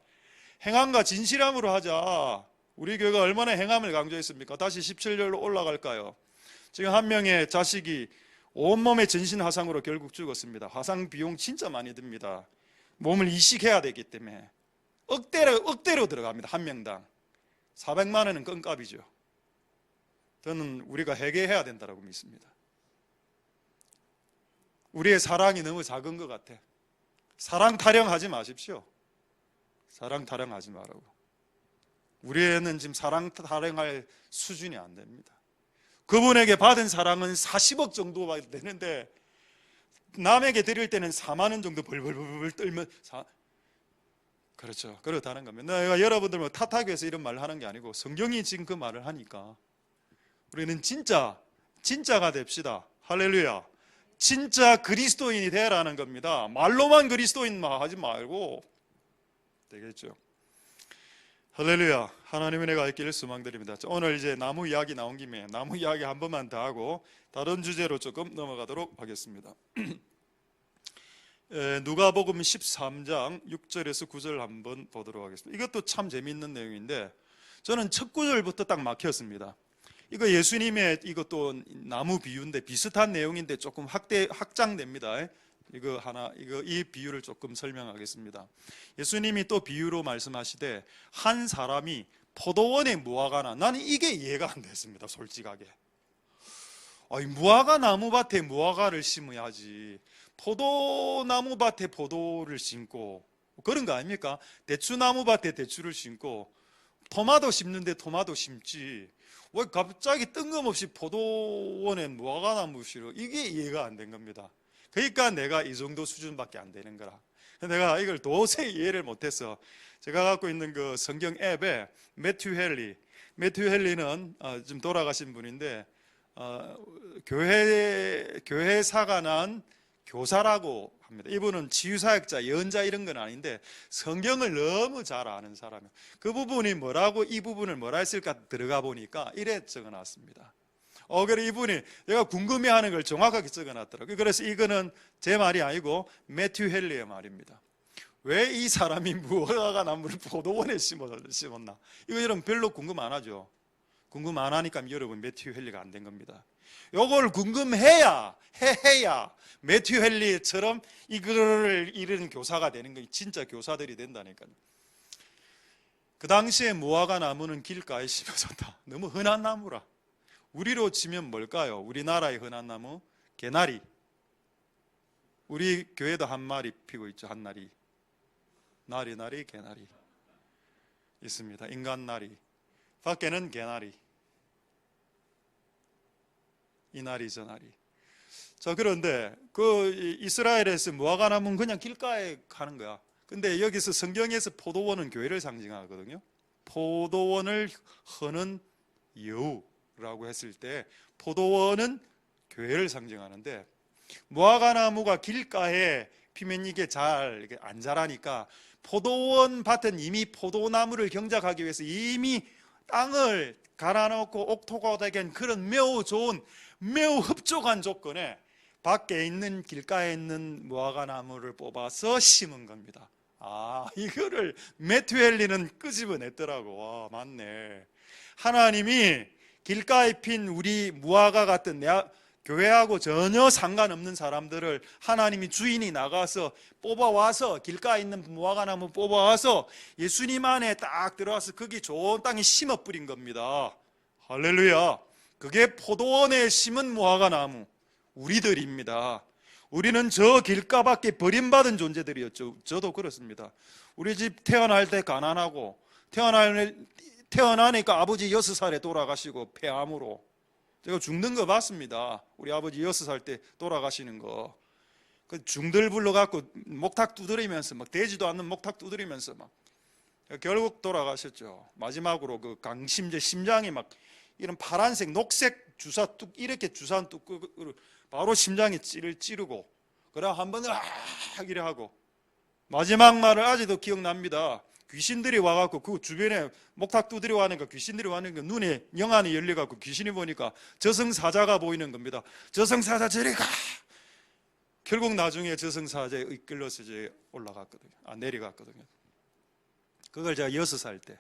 행함과 진실함으로 하자. 우리 교회가 얼마나 행함을 강조했습니까? 다시 17절로 올라갈까요? 지금 한 명의 자식이 온몸에 전신 화상으로 결국 죽었습니다. 화상 비용 진짜 많이 듭니다. 몸을 이식해야 되기 때문에 억대로 들어갑니다. 한 명당 400만 원은 껌값이죠. 저는 우리가 회개해야 된다고 믿습니다. 우리의 사랑이 너무 작은 것 같아. 사랑 타령하지 마십시오. 사랑 타령하지 말라고. 우리 애는 지금 사랑 타령할 수준이 안 됩니다. 그분에게 받은 사랑은 40억 정도가 되는데 남에게 드릴 때는 4만 원 정도 벌벌벌 떨면 그렇죠. 그렇다는 겁니다. 내가 여러분들 뭐 탓하기 위해서 이런 말을 하는 게 아니고 성경이 지금 그 말을 하니까 우리는 진짜가 됩시다. 할렐루야. 진짜 그리스도인이 되라는 겁니다. 말로만 그리스도인만 하지 말고 되겠죠. 할렐루야. 하나님의 은혜가 있기를 소망드립니다. 오늘 이제 나무 이야기 나온 김에 나무 이야기 한 번만 더 하고 다른 주제로 조금 넘어가도록 하겠습니다. 누가복음 13장 6절에서 9절 한번 보도록 하겠습니다. 이것도 참 재미있는 내용인데 저는 첫 구절부터 딱 막혔습니다. 이거 예수님의 이것도 나무 비유인데 비슷한 내용인데 조금 확장됩니다. 이 비유를 조금 설명하겠습니다. 예수님이 또 비유로 말씀하시되 한 사람이 포도원에 무화과나, 나는 이게 이해가 안 됐습니다. 솔직하게. 무화과 나무밭에 무화과를 심어야지 포도나무 밭에 포도를 심고 그런 거 아닙니까? 대추나무 밭에 대추를 심고 토마토 심는데 토마토 심지 왜 갑자기 뜬금없이 포도원에 무화과 나무 심어? 이게 이해가 안 된 겁니다. 그러니까 내가 이 정도 수준밖에 안 되는 거라. 내가 이걸 도저히 이해를 못해서 제가 갖고 있는 그 성경 앱에 매튜 헨리는 좀 돌아가신 분인데 교회사가 난 교사라고 합니다. 이분은 치유사역자, 예언자 이런 건 아닌데 성경을 너무 잘 아는 사람이에요. 그 부분이 뭐라고 이 부분을 뭐라 했을까 들어가 보니까 이래 적어놨습니다. 그래 이분이 내가 궁금해하는 걸 정확하게 적어놨더라고요. 그래서 이거는 제 말이 아니고 매튜 헨리의 말입니다. 왜 이 사람이 무화과 나무를 포도원에 심었나? 이거 여러분 별로 궁금 안 하죠. 궁금 안 하니까 여러분 매튜 헨리가 안 된 겁니다. 요걸 궁금해야 매튜 헨리처럼 이거를 이런 교사가 되는 거, 진짜 교사들이 된다니까요. 그 당시에 무화과 나무는 길가에 심어졌다. 너무 흔한 나무라. 우리로 치면 뭘까요? 우리나라의 흔한 나무 개나리. 우리 교회도 한 마리 피고 있죠. 한 나리. 나리 개나리 있습니다. 인간 나리. 밖에는 개나리. 이 나리 저 나리. 자, 그런데 그 이스라엘에서 무화과 나무는 그냥 길가에 가는 거야. 근데 여기서 성경에서 포도원은 교회를 상징하거든요. 포도원을 허는 여우라고 했을 때 포도원은 교회를 상징하는데 무화과 나무가 길가에 피면 이게 잘 안 자라니까 포도원 밭은 이미 포도나무를 경작하기 위해서 이미 땅을 갈아놓고 옥토가 되긴 그런 매우 좋은 매우 흡족한 조건에 밖에 있는 길가에 있는 무화과 나무를 뽑아서 심은 겁니다. 이거를 매튜 헨리는 끄집어냈더라고. 와, 맞네. 하나님이 길가에 핀 우리 무화과 같은 교회하고 전혀 상관없는 사람들을 하나님이 주인이 나가서 뽑아와서 길가에 있는 무화과 나무 뽑아와서 예수님 안에 딱 들어와서 거기 좋은 땅에 심어 뿌린 겁니다. 할렐루야. 그게 포도원에 심은 무화과 나무 우리들입니다. 우리는 저 길가밖에 버림받은 존재들이었죠. 저도 그렇습니다. 우리 집 태어날 때 가난하고 태어나니까 아버지 6살에 돌아가시고 폐암으로 제가 죽는 거 봤습니다. 우리 아버지 6살 때 돌아가시는 거. 그 중들 불러갖고 목탁 두드리면서 막 되지도 않는 목탁 두드리면서 막 결국 돌아가셨죠. 마지막으로 그 강심제 심장이 막 이런 파란색 녹색 주사 뚝 이렇게 주사한 뚝 바로 심장에 찌르고 그래 한 번은 이래 하고 마지막 말을 아직도 기억납니다. 귀신들이 와갖고 그 주변에 목탁 두드려 와니까 귀신들이 와니까 눈에 영안이 열려갖고 귀신이 보니까 저승사자가 보이는 겁니다. 저승사자 저리 가. 결국 나중에 저승사자에 이끌려서 이제 올라갔거든요. 내려갔거든요. 그걸 제가 6살 때.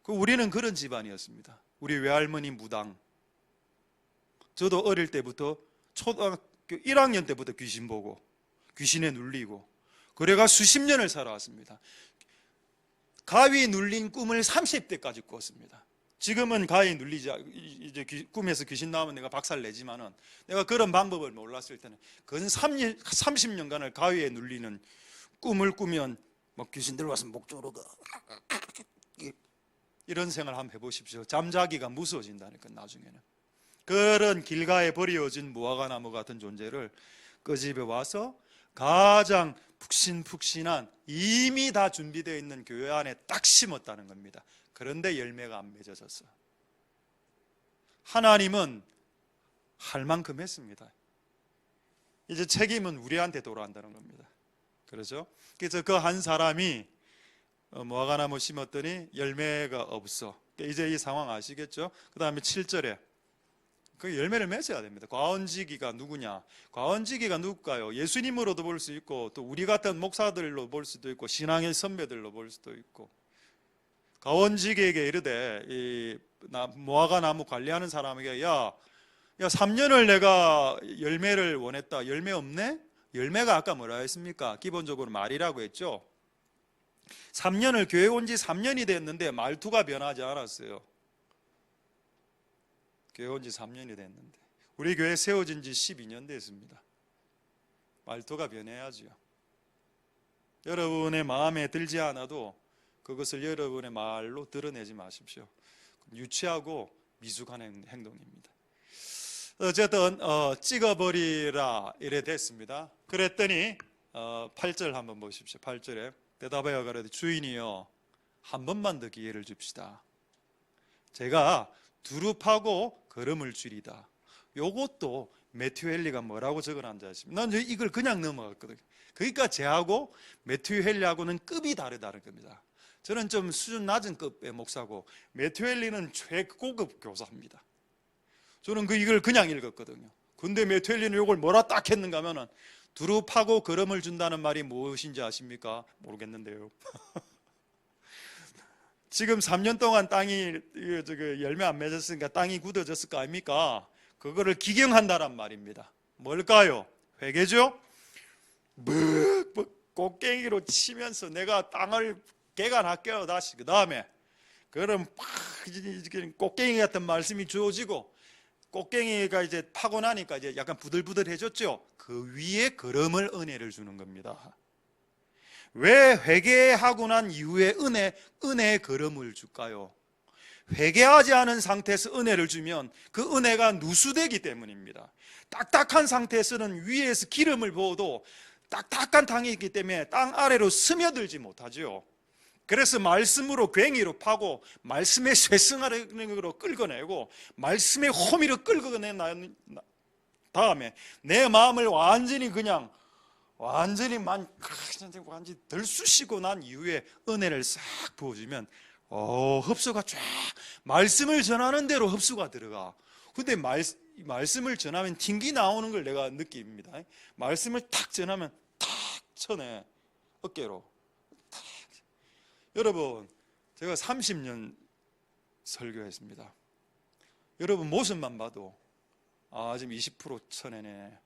우리는 그런 집안이었습니다. 우리 외할머니 무당. 저도 어릴 때부터 초등학교 1학년 때부터 귀신 보고 귀신에 눌리고 그래가 수십 년을 살아왔습니다. 가위 눌린 꿈을 30대까지 꿨습니다. 지금은 가위 눌리지 이제 꿈에서 귀신 나오면 내가 박살 내지만은 내가 그런 방법을 몰랐을 때는 근 30년간을 가위에 눌리는 꿈을 꾸면 막 귀신들 와서 목 조르고 이런 생활 한번 해보십시오. 잠자기가 무서워진다니까 나중에는. 그런 길가에 버려진 무화과나무 같은 존재를 그 집에 와서 가장 푹신푹신한 이미 다 준비되어 있는 교회 안에 딱 심었다는 겁니다. 그런데 열매가 안 맺어졌어. 하나님은 할 만큼 했습니다. 이제 책임은 우리한테 돌아간다는 겁니다. 그렇죠? 그래서 그 한 사람이 무화과나무 심었더니 열매가 없어. 이제 이 상황 아시겠죠? 그 다음에 7절에 그 열매를 맺어야 됩니다. 과언지기가 누구냐? 과언지기가 누굴까요? 예수님으로도 볼 수 있고 또 우리 같은 목사들로 볼 수도 있고 신앙의 선배들로 볼 수도 있고, 과언지기에게 이르되 이 무화과나무 관리하는 사람에게 야 3년을 내가 열매를 원했다. 열매 없네? 열매가 아까 뭐라 했습니까? 기본적으로 말이라고 했죠. 3년을 교회 온 지 3년이 됐는데 말투가 변하지 않았어요. 교회 온 지 3년이 됐는데 우리 교회 세워진 지 12년 됐습니다. 말투가 변해야죠. 여러분의 마음에 들지 않아도 그것을 여러분의 말로 드러내지 마십시오. 유치하고 미숙한 행동입니다. 어쨌든 찍어버리라 이래 됐습니다. 그랬더니 8절 한번 보십시오. 8절에 대답하여 가로되 주인이여 한 번만 더 기회를 줍시다. 제가 두릅하고 거름을 줄이다. 요것도 매튜 헨리가 뭐라고 적어놨는지 아십니까? 난 이걸 그냥 넘어갔거든요. 그러니까 쟤하고 매튜 헨리하고는 급이 다르다는 겁니다. 저는 좀 수준 낮은 급의 목사고 매튜 헨리는 최고급 교사입니다. 저는 이걸 그냥 읽었거든요. 근데 매튜 헨리는 이걸 뭐라 딱 했는가 하면은 두릅하고 거름을 준다는 말이 무엇인지 아십니까? 모르겠는데요. 지금 3년 동안 땅이 열매 안 맺었으니까 땅이 굳어졌을 거 아닙니까? 그거를 기경한다란 말입니다. 뭘까요? 회개죠? 곡괭이로 치면서 내가 땅을 개간할게요. 다시 그 다음에 그럼 곡괭이 같은 말씀이 주어지고 곡괭이가 이제 파고 나니까 이제 약간 부들부들해졌죠. 그 위에 거름을 은혜를 주는 겁니다. 왜 회개하고 난 이후에 은혜의 거름을 줄까요? 회개하지 않은 상태에서 은혜를 주면 그 은혜가 누수되기 때문입니다. 딱딱한 상태에서는 위에서 기름을 부어도 딱딱한 땅이 있기 때문에 땅 아래로 스며들지 못하죠. 그래서 말씀으로 괭이로 파고 말씀의 쇠승아로 끌어내고 말씀의 호미로 끌어낸 다음에 내 마음을 완전히 들쑤시고 난 이후에 은혜를 싹 부어주면 흡수가 쫙, 말씀을 전하는 대로 흡수가 들어가. 근데 말씀을 전하면 튕기 나오는 걸 내가 느낍니다. 말씀을 탁 전하면 탁 쳐내 어깨로. 여러분, 제가 30년 설교했습니다. 여러분 모습만 봐도 지금 20% 쳐내네,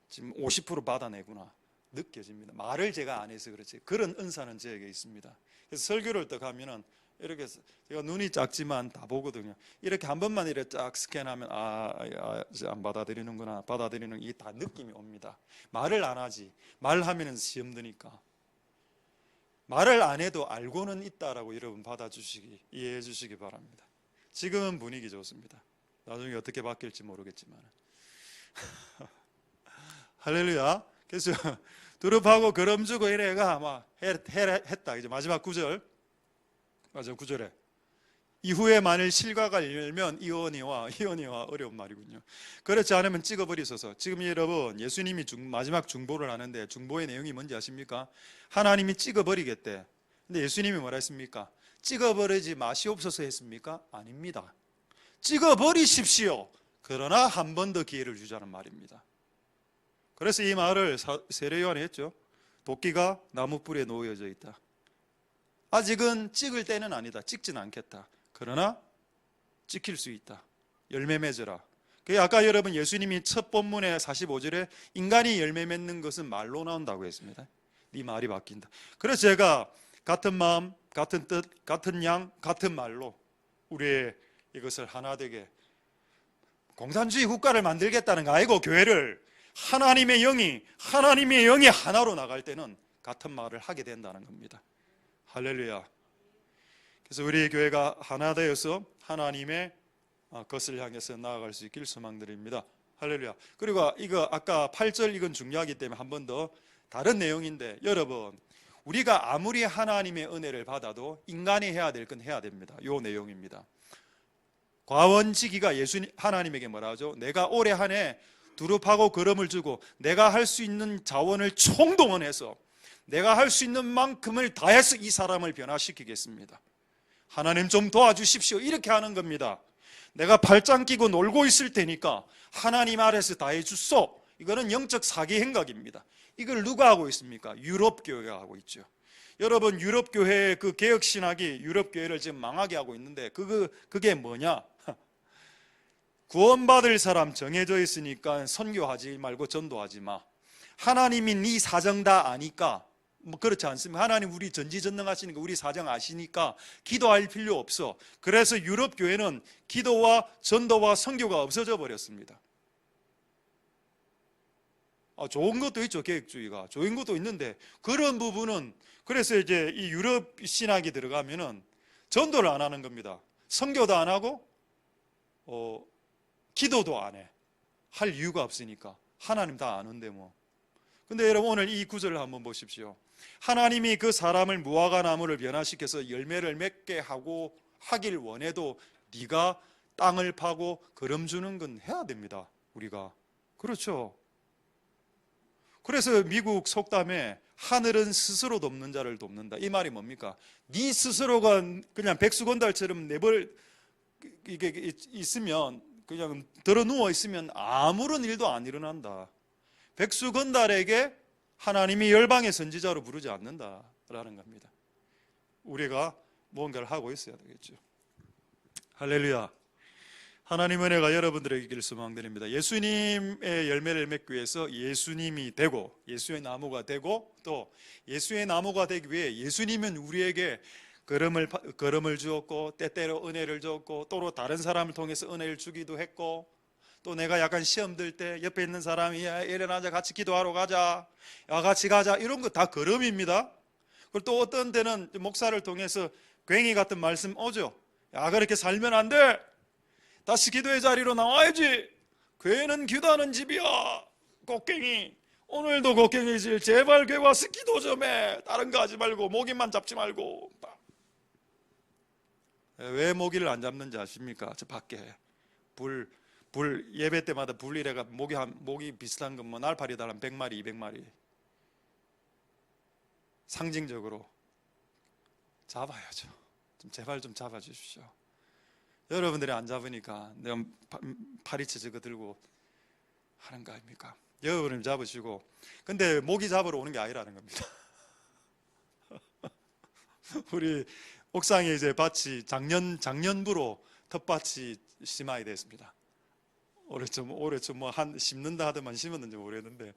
지금 50% 받아내구나 느껴집니다. 말을 제가 안 해서 그렇지 그런 은사는 저에게 있습니다. 그래서 설교를 딱 하면은 이렇게 제가 눈이 작지만 다 보거든요. 이렇게 한 번만 이렇게 쫙 스캔하면 안 받아들이는구나, 받아들이는 이 다 느낌이 옵니다. 말을 안 하지, 말하면은 시험 드니까. 말을 안 해도 알고는 있다라고 여러분 받아주시기, 이해해 주시기 바랍니다. 지금은 분위기 좋습니다. 나중에 어떻게 바뀔지 모르겠지만 할렐루야. 그래서 두릅하고 거름 주고 이래가 막 했다. 이제 마지막 9절, 맞아 9절에 이후에 만일 실과가 열면 이언이와 어려운 말이군요. 그렇지 않으면 찍어버리소서. 지금 여러분 예수님이 마지막 중보를 하는데 중보의 내용이 뭔지 아십니까? 하나님이 찍어버리겠대. 근데 예수님이 뭐라 했습니까? 찍어버리지 마시옵소서 했습니까? 아닙니다. 찍어버리십시오. 그러나 한 번 더 기회를 주자는 말입니다. 그래서 이 말을 세례요한이 했죠. 도끼가 나무 뿔에 놓여져 있다. 아직은 찍을 때는 아니다. 찍진 않겠다. 그러나 찍힐 수 있다. 열매 맺어라. 아까 여러분 예수님이 첫 본문의 45절에 인간이 열매 맺는 것은 말로 나온다고 했습니다. 네 말이 바뀐다. 그래서 제가 같은 마음, 같은 뜻, 같은 양, 같은 말로 우리의 이것을 하나 되게, 공산주의 국가를 만들겠다는 거 아니고 교회를 하나님의 영이 하나로 나갈 때는 같은 말을 하게 된다는 겁니다. 할렐루야. 그래서 우리 교회가 하나 되어서 하나님의 것을 향해서 나아갈 수 있길 소망드립니다. 할렐루야. 그리고 이거 아까 8절 이건 중요하기 때문에 한 번 더 다른 내용인데, 여러분 우리가 아무리 하나님의 은혜를 받아도 인간이 해야 될 건 해야 됩니다. 이 내용입니다. 과원지기가 하나님에게 뭐라 하죠? 내가 올해 한 해 두릅하고 거름을 주고 내가 할 수 있는 자원을 총동원해서 내가 할 수 있는 만큼을 다해서 이 사람을 변화시키겠습니다. 하나님 좀 도와주십시오. 이렇게 하는 겁니다. 내가 팔짱 끼고 놀고 있을 테니까 하나님 아래서 다해 주소. 이거는 영적 사기 행각입니다. 이걸 누가 하고 있습니까? 유럽 교회가 하고 있죠. 여러분, 유럽 교회의 그 개혁 신학이 유럽 교회를 지금 망하게 하고 있는데 그게 뭐냐? 구원받을 사람 정해져 있으니까 선교하지 말고 전도하지 마. 하나님이 네 사정 다 아니까, 뭐 그렇지 않습니까? 하나님 우리 전지전능하시니까 우리 사정 아시니까 기도할 필요 없어. 그래서 유럽 교회는 기도와 전도와 선교가 없어져 버렸습니다. 좋은 것도 있죠. 계획주의가 좋은 것도 있는데, 그런 부분은 그래서 이제 이 유럽 신학이 들어가면은 전도를 안 하는 겁니다. 선교도 안 하고 기도도 안 해. 할 이유가 없으니까. 하나님 다 아는데 뭐. 근데 여러분, 오늘 이 구절을 한번 보십시오. 하나님이 그 사람을 무화과 나무를 변화시켜서 열매를 맺게 하고 하길 원해도 네가 땅을 파고 거름 주는 건 해야 됩니다. 우리가. 그렇죠. 그래서 미국 속담에 하늘은 스스로 돕는 자를 돕는다. 이 말이 뭡니까? 네 스스로가 그냥 백수건달처럼 내벌 이게 있으면, 그냥 들어 누워 있으면 아무런 일도 안 일어난다. 백수건달에게 하나님이 열방의 선지자로 부르지 않는다라는 겁니다. 우리가 뭔가를 하고 있어야 되겠죠. 할렐루야. 하나님 은혜가 여러분들에게 있기를 소망드립니다. 예수님의 열매를 맺기 위해서 예수님이 되고, 예수의 나무가 되고, 또 예수의 나무가 되기 위해 예수님은 우리에게 걸음을 주었고, 때때로 은혜를 주었고, 또 다른 사람을 통해서 은혜를 주기도 했고, 또 내가 약간 시험 들 때 옆에 있는 사람이 야, 일어나자, 같이 기도하러 가자, 야, 같이 가자, 이런 거 다 걸음입니다. 그리고 또 어떤 때는 목사를 통해서 괭이 같은 말씀 오죠. 야, 그렇게 살면 안 돼. 다시 기도의 자리로 나와야지. 교회는 기도하는 집이야. 곡괭이. 오늘도 곡괭이질. 제발 교회 와서 기도 좀 해. 다른 거 하지 말고 모기만 잡지 말고. 왜 모기를 안 잡는지 아십니까? 저 밖에 불 예배 때마다 불이래가 모기 비슷한 건 뭐 날파리 달한 100마리 200마리 상징적으로 잡아야죠. 좀 제발 좀 잡아 주십시오. 여러분들이 안 잡으니까 내가 파리채 저거 들고 하는 거 아닙니까? 여러분을 잡으시고. 근데 모기 잡으러 오는 게 아니라는 겁니다. 우리 옥상에 이제 밭이 작년부로 텃밭이 심하게 됐습니다. 올해 좀 뭐 한 심는다 하더만 심었는지 모르겠는데,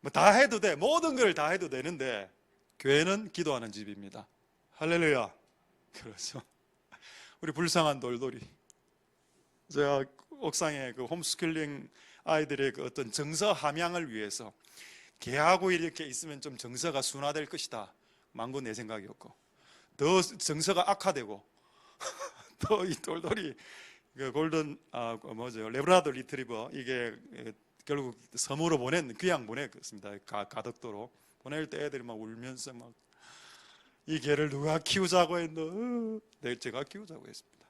뭐 다 해도 돼. 모든 걸 다 해도 되는데 교회는 기도하는 집입니다. 할렐루야. 그렇죠. 우리 불쌍한 돌돌이. 제가 옥상에 그 홈스쿨링 아이들의 그 어떤 정서 함양을 위해서 개하고 이렇게 있으면 좀 정서가 순화될 것이다. 망고 내 생각이었고, 더 정서가 악화되고 또 이 돌돌이 그 골든 레브라도 리트리버, 이게 결국 섬으로 귀양 보냈습니다. 가덕도로 보낼 때 애들이 막 울면서 막 이 개를 누가 키우자고 했노? 네, 제가 키우자고 했습니다.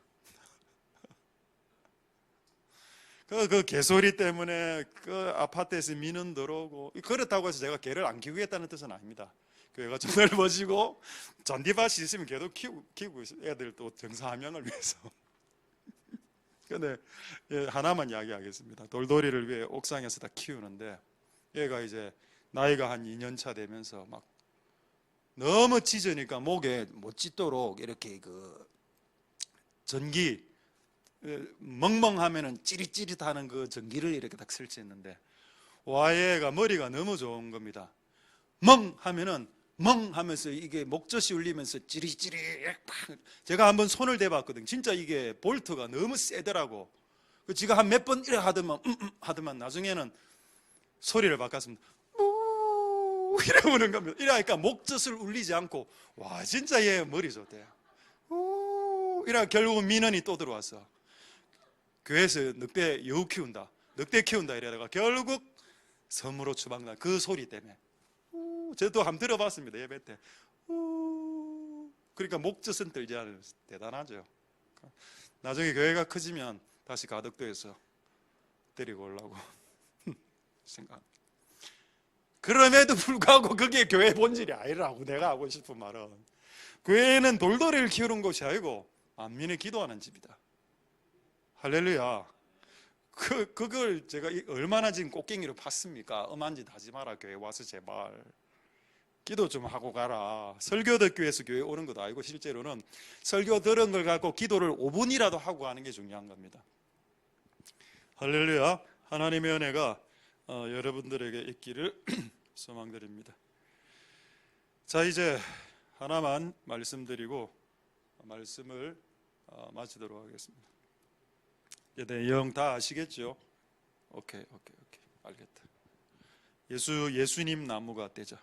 그 개소리 때문에 그 아파트에서 민원 들어오고, 그렇다고 해서 제가 개를 안 키우겠다는 뜻은 아닙니다. 교회가 좀 넓어지고 잔디밭이 있으면 개도 키우고 있어요. 애들 또 정서 함양을 위해서. 근데 하나만 이야기하겠습니다. 돌돌이를 위해 옥상에서 다 키우는데, 얘가 이제 나이가 한 2년 차 되면서 막 너무 짖으니까 목에 못 짖도록 이렇게 그 전기, 멍멍하면은 찌릿찌릿하는 그 전기를 이렇게 딱 설치했는데, 와, 얘가 머리가 너무 좋은 겁니다. 멍 하면은 멍 하면서 이게 목젖이 울리면서 찌릿찌릿. 제가 한번 손을 대봤거든요. 진짜 이게 볼트가 너무 세더라고. 지가 한 몇 번 이래 하더만 하더만 나중에는 소리를 바꿨습니다. 이래 우는 겁니다. 이러니까 목젖을 울리지 않고 와 진짜 얘 머리 좋대요. 이래 결국은 민원이 또 들어왔어. 교회에서 늑대 여우 키운다, 늑대 키운다 이래다가 결국 섬으로 추방난 그 소리 때문에. 저도 한번 들어봤습니다 예배 때. 그러니까 목젖은 떨지 않아요. 대단하죠. 나중에 교회가 커지면 다시 가덕도에서 데리고 오려고 생각합니다. 그럼에도 불구하고 그게 교회 본질이 아니라고 내가 하고 싶은 말은, 교회는 돌돌이를 키우는 곳이 아니고 만민이 기도하는 집이다. 할렐루야. 그걸 제가 얼마나 지금 꽃갱이로 팠습니까? 엄한 짓 하지 마라 교회 와서 제발 기도 좀 하고 가라. 설교 듣기 위해서 교회 오는 것도 아니고 실제로는 설교 들은 걸 갖고 기도를 5분이라도 하고 가는 게 중요한 겁니다. 할렐루야. 하나님의 은혜가 여러분들에게 있기를 소망드립니다. 자, 이제 하나만 말씀드리고 말씀을 마치도록 하겠습니다. 내용 다 아시겠죠? 오케이, 알겠다. 예수님 나무가 되자.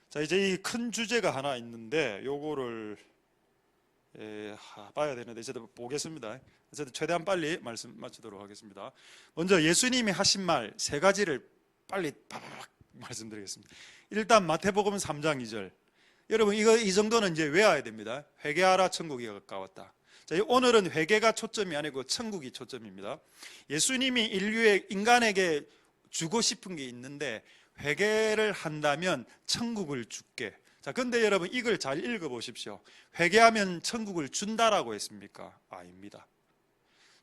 자, 이제 이 큰 주제가 하나 있는데 요거를 봐야 되는데 저도 보겠습니다. 저도 최대한 빨리 말씀 마치도록 하겠습니다. 먼저 예수님이 하신 말 세 가지를 빨리 바바박 말씀드리겠습니다. 일단 마태복음 3장 2절. 여러분 이 정도는 이제 외워야 됩니다. 회개하라 천국이 가까웠다. 자, 오늘은 회개가 초점이 아니고 천국이 초점입니다. 예수님이 인간에게 주고 싶은 게 있는데 회개를 한다면 천국을 줄게. 자, 근데 여러분 이걸 잘 읽어보십시오. 회개하면 천국을 준다라고 했습니까? 아닙니다.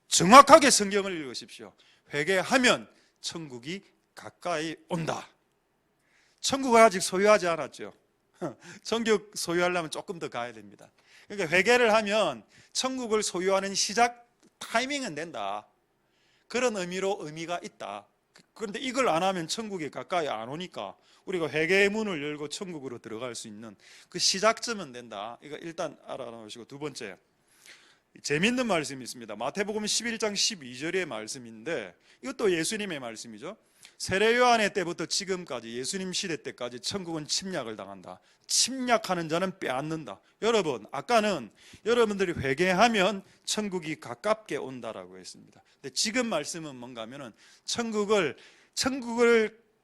정확하게 성경을 읽으십시오. 회개하면 천국이 가까이 온다. 천국을 아직 소유하지 않았죠. 천국 소유하려면 조금 더 가야 됩니다. 그러니까 회개를 하면 천국을 소유하는 시작 타이밍은 된다. 그런 의미가 있다. 그런데 이걸 안 하면 천국이 가까이 안 오니까 우리가 회개의 문을 열고 천국으로 들어갈 수 있는 그 시작점은 된다. 이거 일단 알아놓으시고, 두 번째, 재밌는 말씀이 있습니다. 마태복음 11장 12절의 말씀인데 이것도 예수님의 말씀이죠. 세례 요한의 때부터 지금까지 예수님 시대 때까지 천국은 침략을 당한다. 침략하는 자는 빼앗는다. 여러분, 아까는 여러분들이 회개하면 천국이 가깝게 온다라고 했습니다. 근데 지금 말씀은 뭔가 하면은 천국을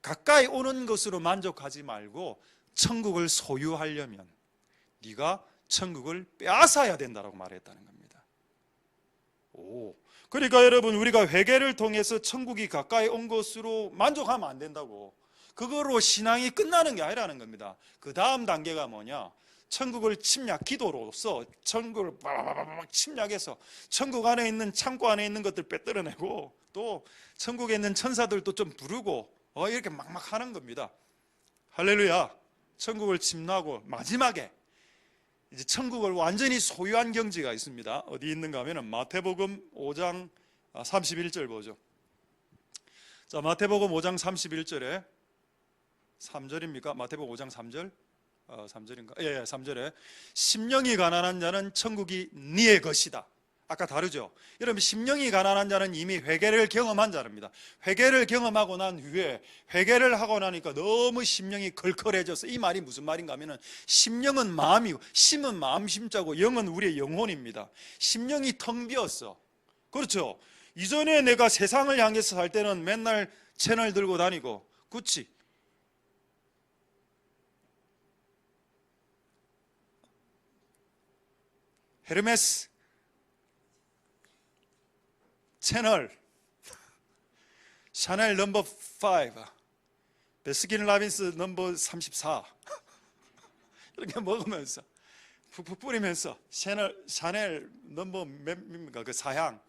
가까이 오는 것으로 만족하지 말고 천국을 소유하려면 네가 천국을 빼앗아야 된다라고 말했다는 겁니다. 그러니까 여러분, 우리가 회개를 통해서 천국이 가까이 온 것으로 만족하면 안 된다고. 그거로 신앙이 끝나는 게 아니라는 겁니다. 그 다음 단계가 뭐냐? 천국을 기도로서 천국을 막 침략해서 천국 안에 있는, 창고 안에 있는 것들 빼들어내고, 또 천국에 있는 천사들도 좀 부르고 이렇게 막막 하는 겁니다. 할렐루야. 천국을 침략하고 마지막에 이제 천국을 완전히 소유한 경지가 있습니다. 어디 있는가 하면 마태복음 5장 31절 보죠. 자, 마태복음 5장 31절에 3절입니까? 마태복음 5장 3절? 3절인가? 예, 3절에 심령이 가난한 자는 천국이 네의 것이다. 아까 다르죠? 여러분, 심령이 가난한 자는 이미 회개를 경험한 자입니다. 회개를 경험하고 난 후에 회개를 하고 나니까 너무 심령이 걸컬해져서, 이 말이 무슨 말인가 하면은 심령은 마음이고, 심은 마음 심자고 영은 우리의 영혼입니다. 심령이 텅 비었어. 그렇죠? 이전에 내가 세상을 향해서 살 때는 맨날 채널 들고 다니고, 구찌, 헤르메스 채널, 샤넬 넘버 5, 베스킨 라빈스 넘버 34 이렇게 먹으면서 푹푹 뿌리면서 샤넬 넘버 몇입니까? 그 사향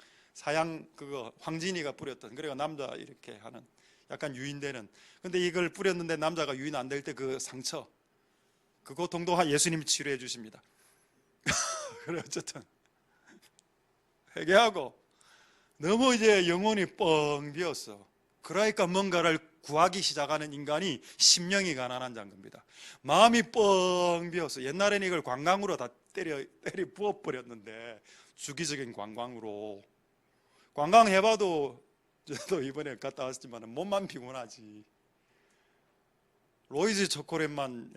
그거 황진이가 뿌렸던, 그리고 남자 이렇게 하는 약간 유인되는. 근데 이걸 뿌렸는데 남자가 유인 안 될 때 그 상처, 그 고통도 예수님이 치료해 주십니다. 그래, 어쨌든 회개하고 너무 이제 영혼이 뻥 비었어. 그러니까 뭔가를 구하기 시작하는 인간이 심령이 가난한 자인 겁니다. 마음이 뻥 비었어. 옛날에는 이걸 관광으로 다 때리 부어버렸는데, 주기적인 관광으로. 관광해봐도, 저도 이번에 갔다 왔지만 몸만 피곤하지. 로이즈 초콜릿만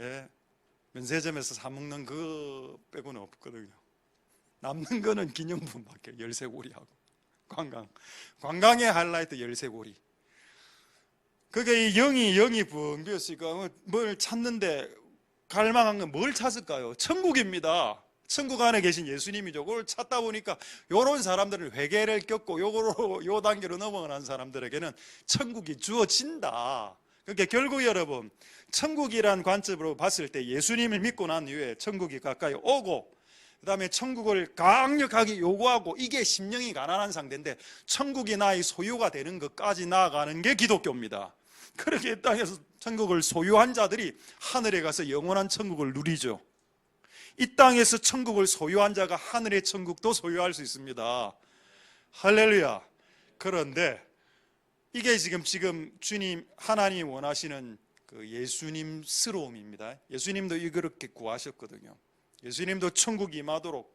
면세점에서 사 먹는 그 빼고는 없거든요. 남는 거는 기념품밖에. 열쇠고리하고 관광의 하이라이트 열쇠고리. 그게 이 영이 붕 비었으니까 뭘 찾는데 갈망한 건 뭘 찾을까요? 천국입니다. 천국 안에 계신 예수님이죠. 그걸 찾다 보니까 요런 사람들은 회개를 겪고 요 단계로 넘어가는 사람들에게는 천국이 주어진다. 그러니까 결국 여러분, 천국이란 관점으로 봤을 때 예수님을 믿고 난 이후에 천국이 가까이 오고, 그 다음에 천국을 강력하게 요구하고, 이게 심령이 가난한 상태인데 천국이 나의 소유가 되는 것까지 나아가는 게 기독교입니다. 그렇게 이 땅에서 천국을 소유한 자들이 하늘에 가서 영원한 천국을 누리죠. 이 땅에서 천국을 소유한 자가 하늘의 천국도 소유할 수 있습니다. 할렐루야. 그런데 이게 지금 주님 하나님 원하시는 그 예수님스러움입니다. 예수님도 이렇게 구하셨거든요. 예수님도 천국 임하도록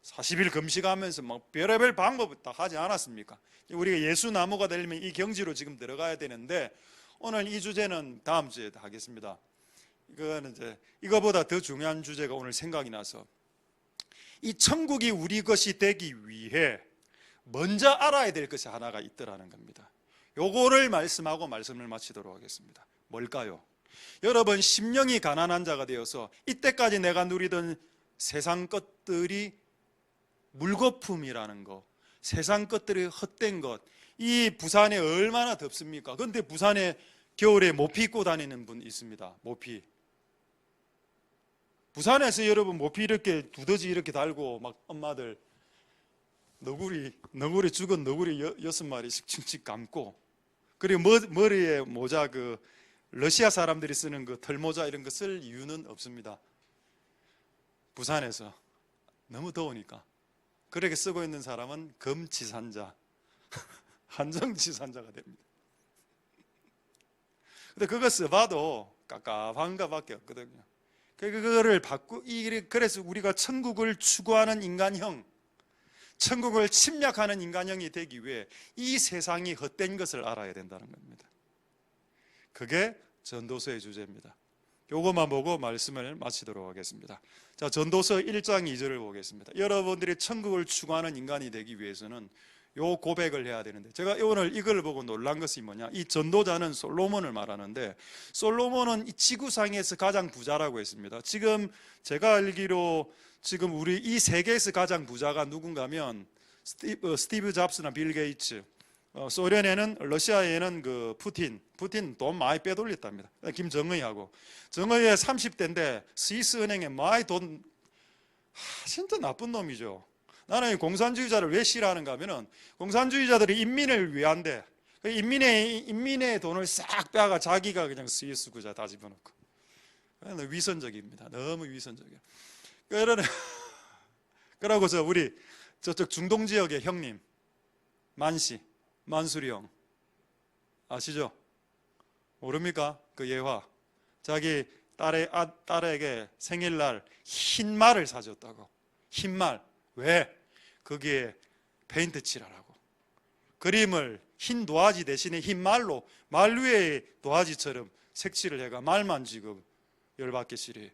40일 금식하면서 막 별의별 방법을 다 하지 않았습니까? 우리가 예수 나무가 되려면 이 경지로 지금 들어가야 되는데, 오늘 이 주제는 다음 주에 하겠습니다. 이거는 이거보다 더 중요한 주제가 오늘 생각이 나서, 이 천국이 우리 것이 되기 위해 먼저 알아야 될 것이 하나가 있더라는 겁니다. 요거를 말씀하고 말씀을 마치도록 하겠습니다. 뭘까요? 여러분, 심령이 가난한 자가 되어서 이때까지 내가 누리던 세상 것들이 물거품이라는 거, 세상 것들이 헛된 것, 이 부산에 얼마나 덥습니까? 그런데 부산에 겨울에 모피 입고 다니는 분 있습니다. 모피. 부산에서 여러분 모피 이렇게 두더지 이렇게 달고 막 엄마들 너구리 죽은 너구리 6마리씩 칭칭 감고, 그리고 머리에 모자, 그 러시아 사람들이 쓰는 그 털모자 이런 거 쓸 이유는 없습니다. 부산에서 너무 더우니까. 그렇게 쓰고 있는 사람은 금지산자, 한정지산자가 됩니다. 근데 그거 써봐도 깝깝한 거밖에 없거든요. 그거를 그래서 우리가 천국을 추구하는 인간형, 천국을 침략하는 인간형이 되기 위해 이 세상이 헛된 것을 알아야 된다는 겁니다. 그게 전도서의 주제입니다. 요것만 보고 말씀을 마치도록 하겠습니다. 자, 전도서 1장 2절을 보겠습니다. 여러분들이 천국을 추구하는 인간이 되기 위해서는 요 고백을 해야 되는데, 제가 오늘 이걸 보고 놀란 것이 뭐냐, 이 전도자는 솔로몬을 말하는데, 솔로몬은 이 지구상에서 가장 부자라고 했습니다. 지금 제가 알기로 지금 우리 이 세계에서 가장 부자가 누군가면 스티브 잡스나 빌 게이츠, 소련에는, 러시아에는 그 푸틴 돈 많이 빼돌렸답니다. 김정의하고, 정의의 30대인데 스위스 은행에 많이 돈, 진짜 나쁜 놈이죠. 나는 공산주의자를 왜 싫어하는가 하면은, 공산주의자들이 인민을 위한데 인민의 돈을 싹 빼가 자기가 그냥 스위스 구자 다 집어넣고, 위선적입니다. 너무 위선적이에요. 그러고서 우리 저쪽 중동 지역의 형님 만수리 형 아시죠? 모릅니까? 그 예화, 자기 딸에게 생일날 흰 말을 사줬다고. 흰 말. 왜? 거기에 페인트 칠하라고. 그림을 흰 도화지 대신에 흰 말로, 말 위에 도화지처럼 색칠을 해가 말만 지금 열받게 시리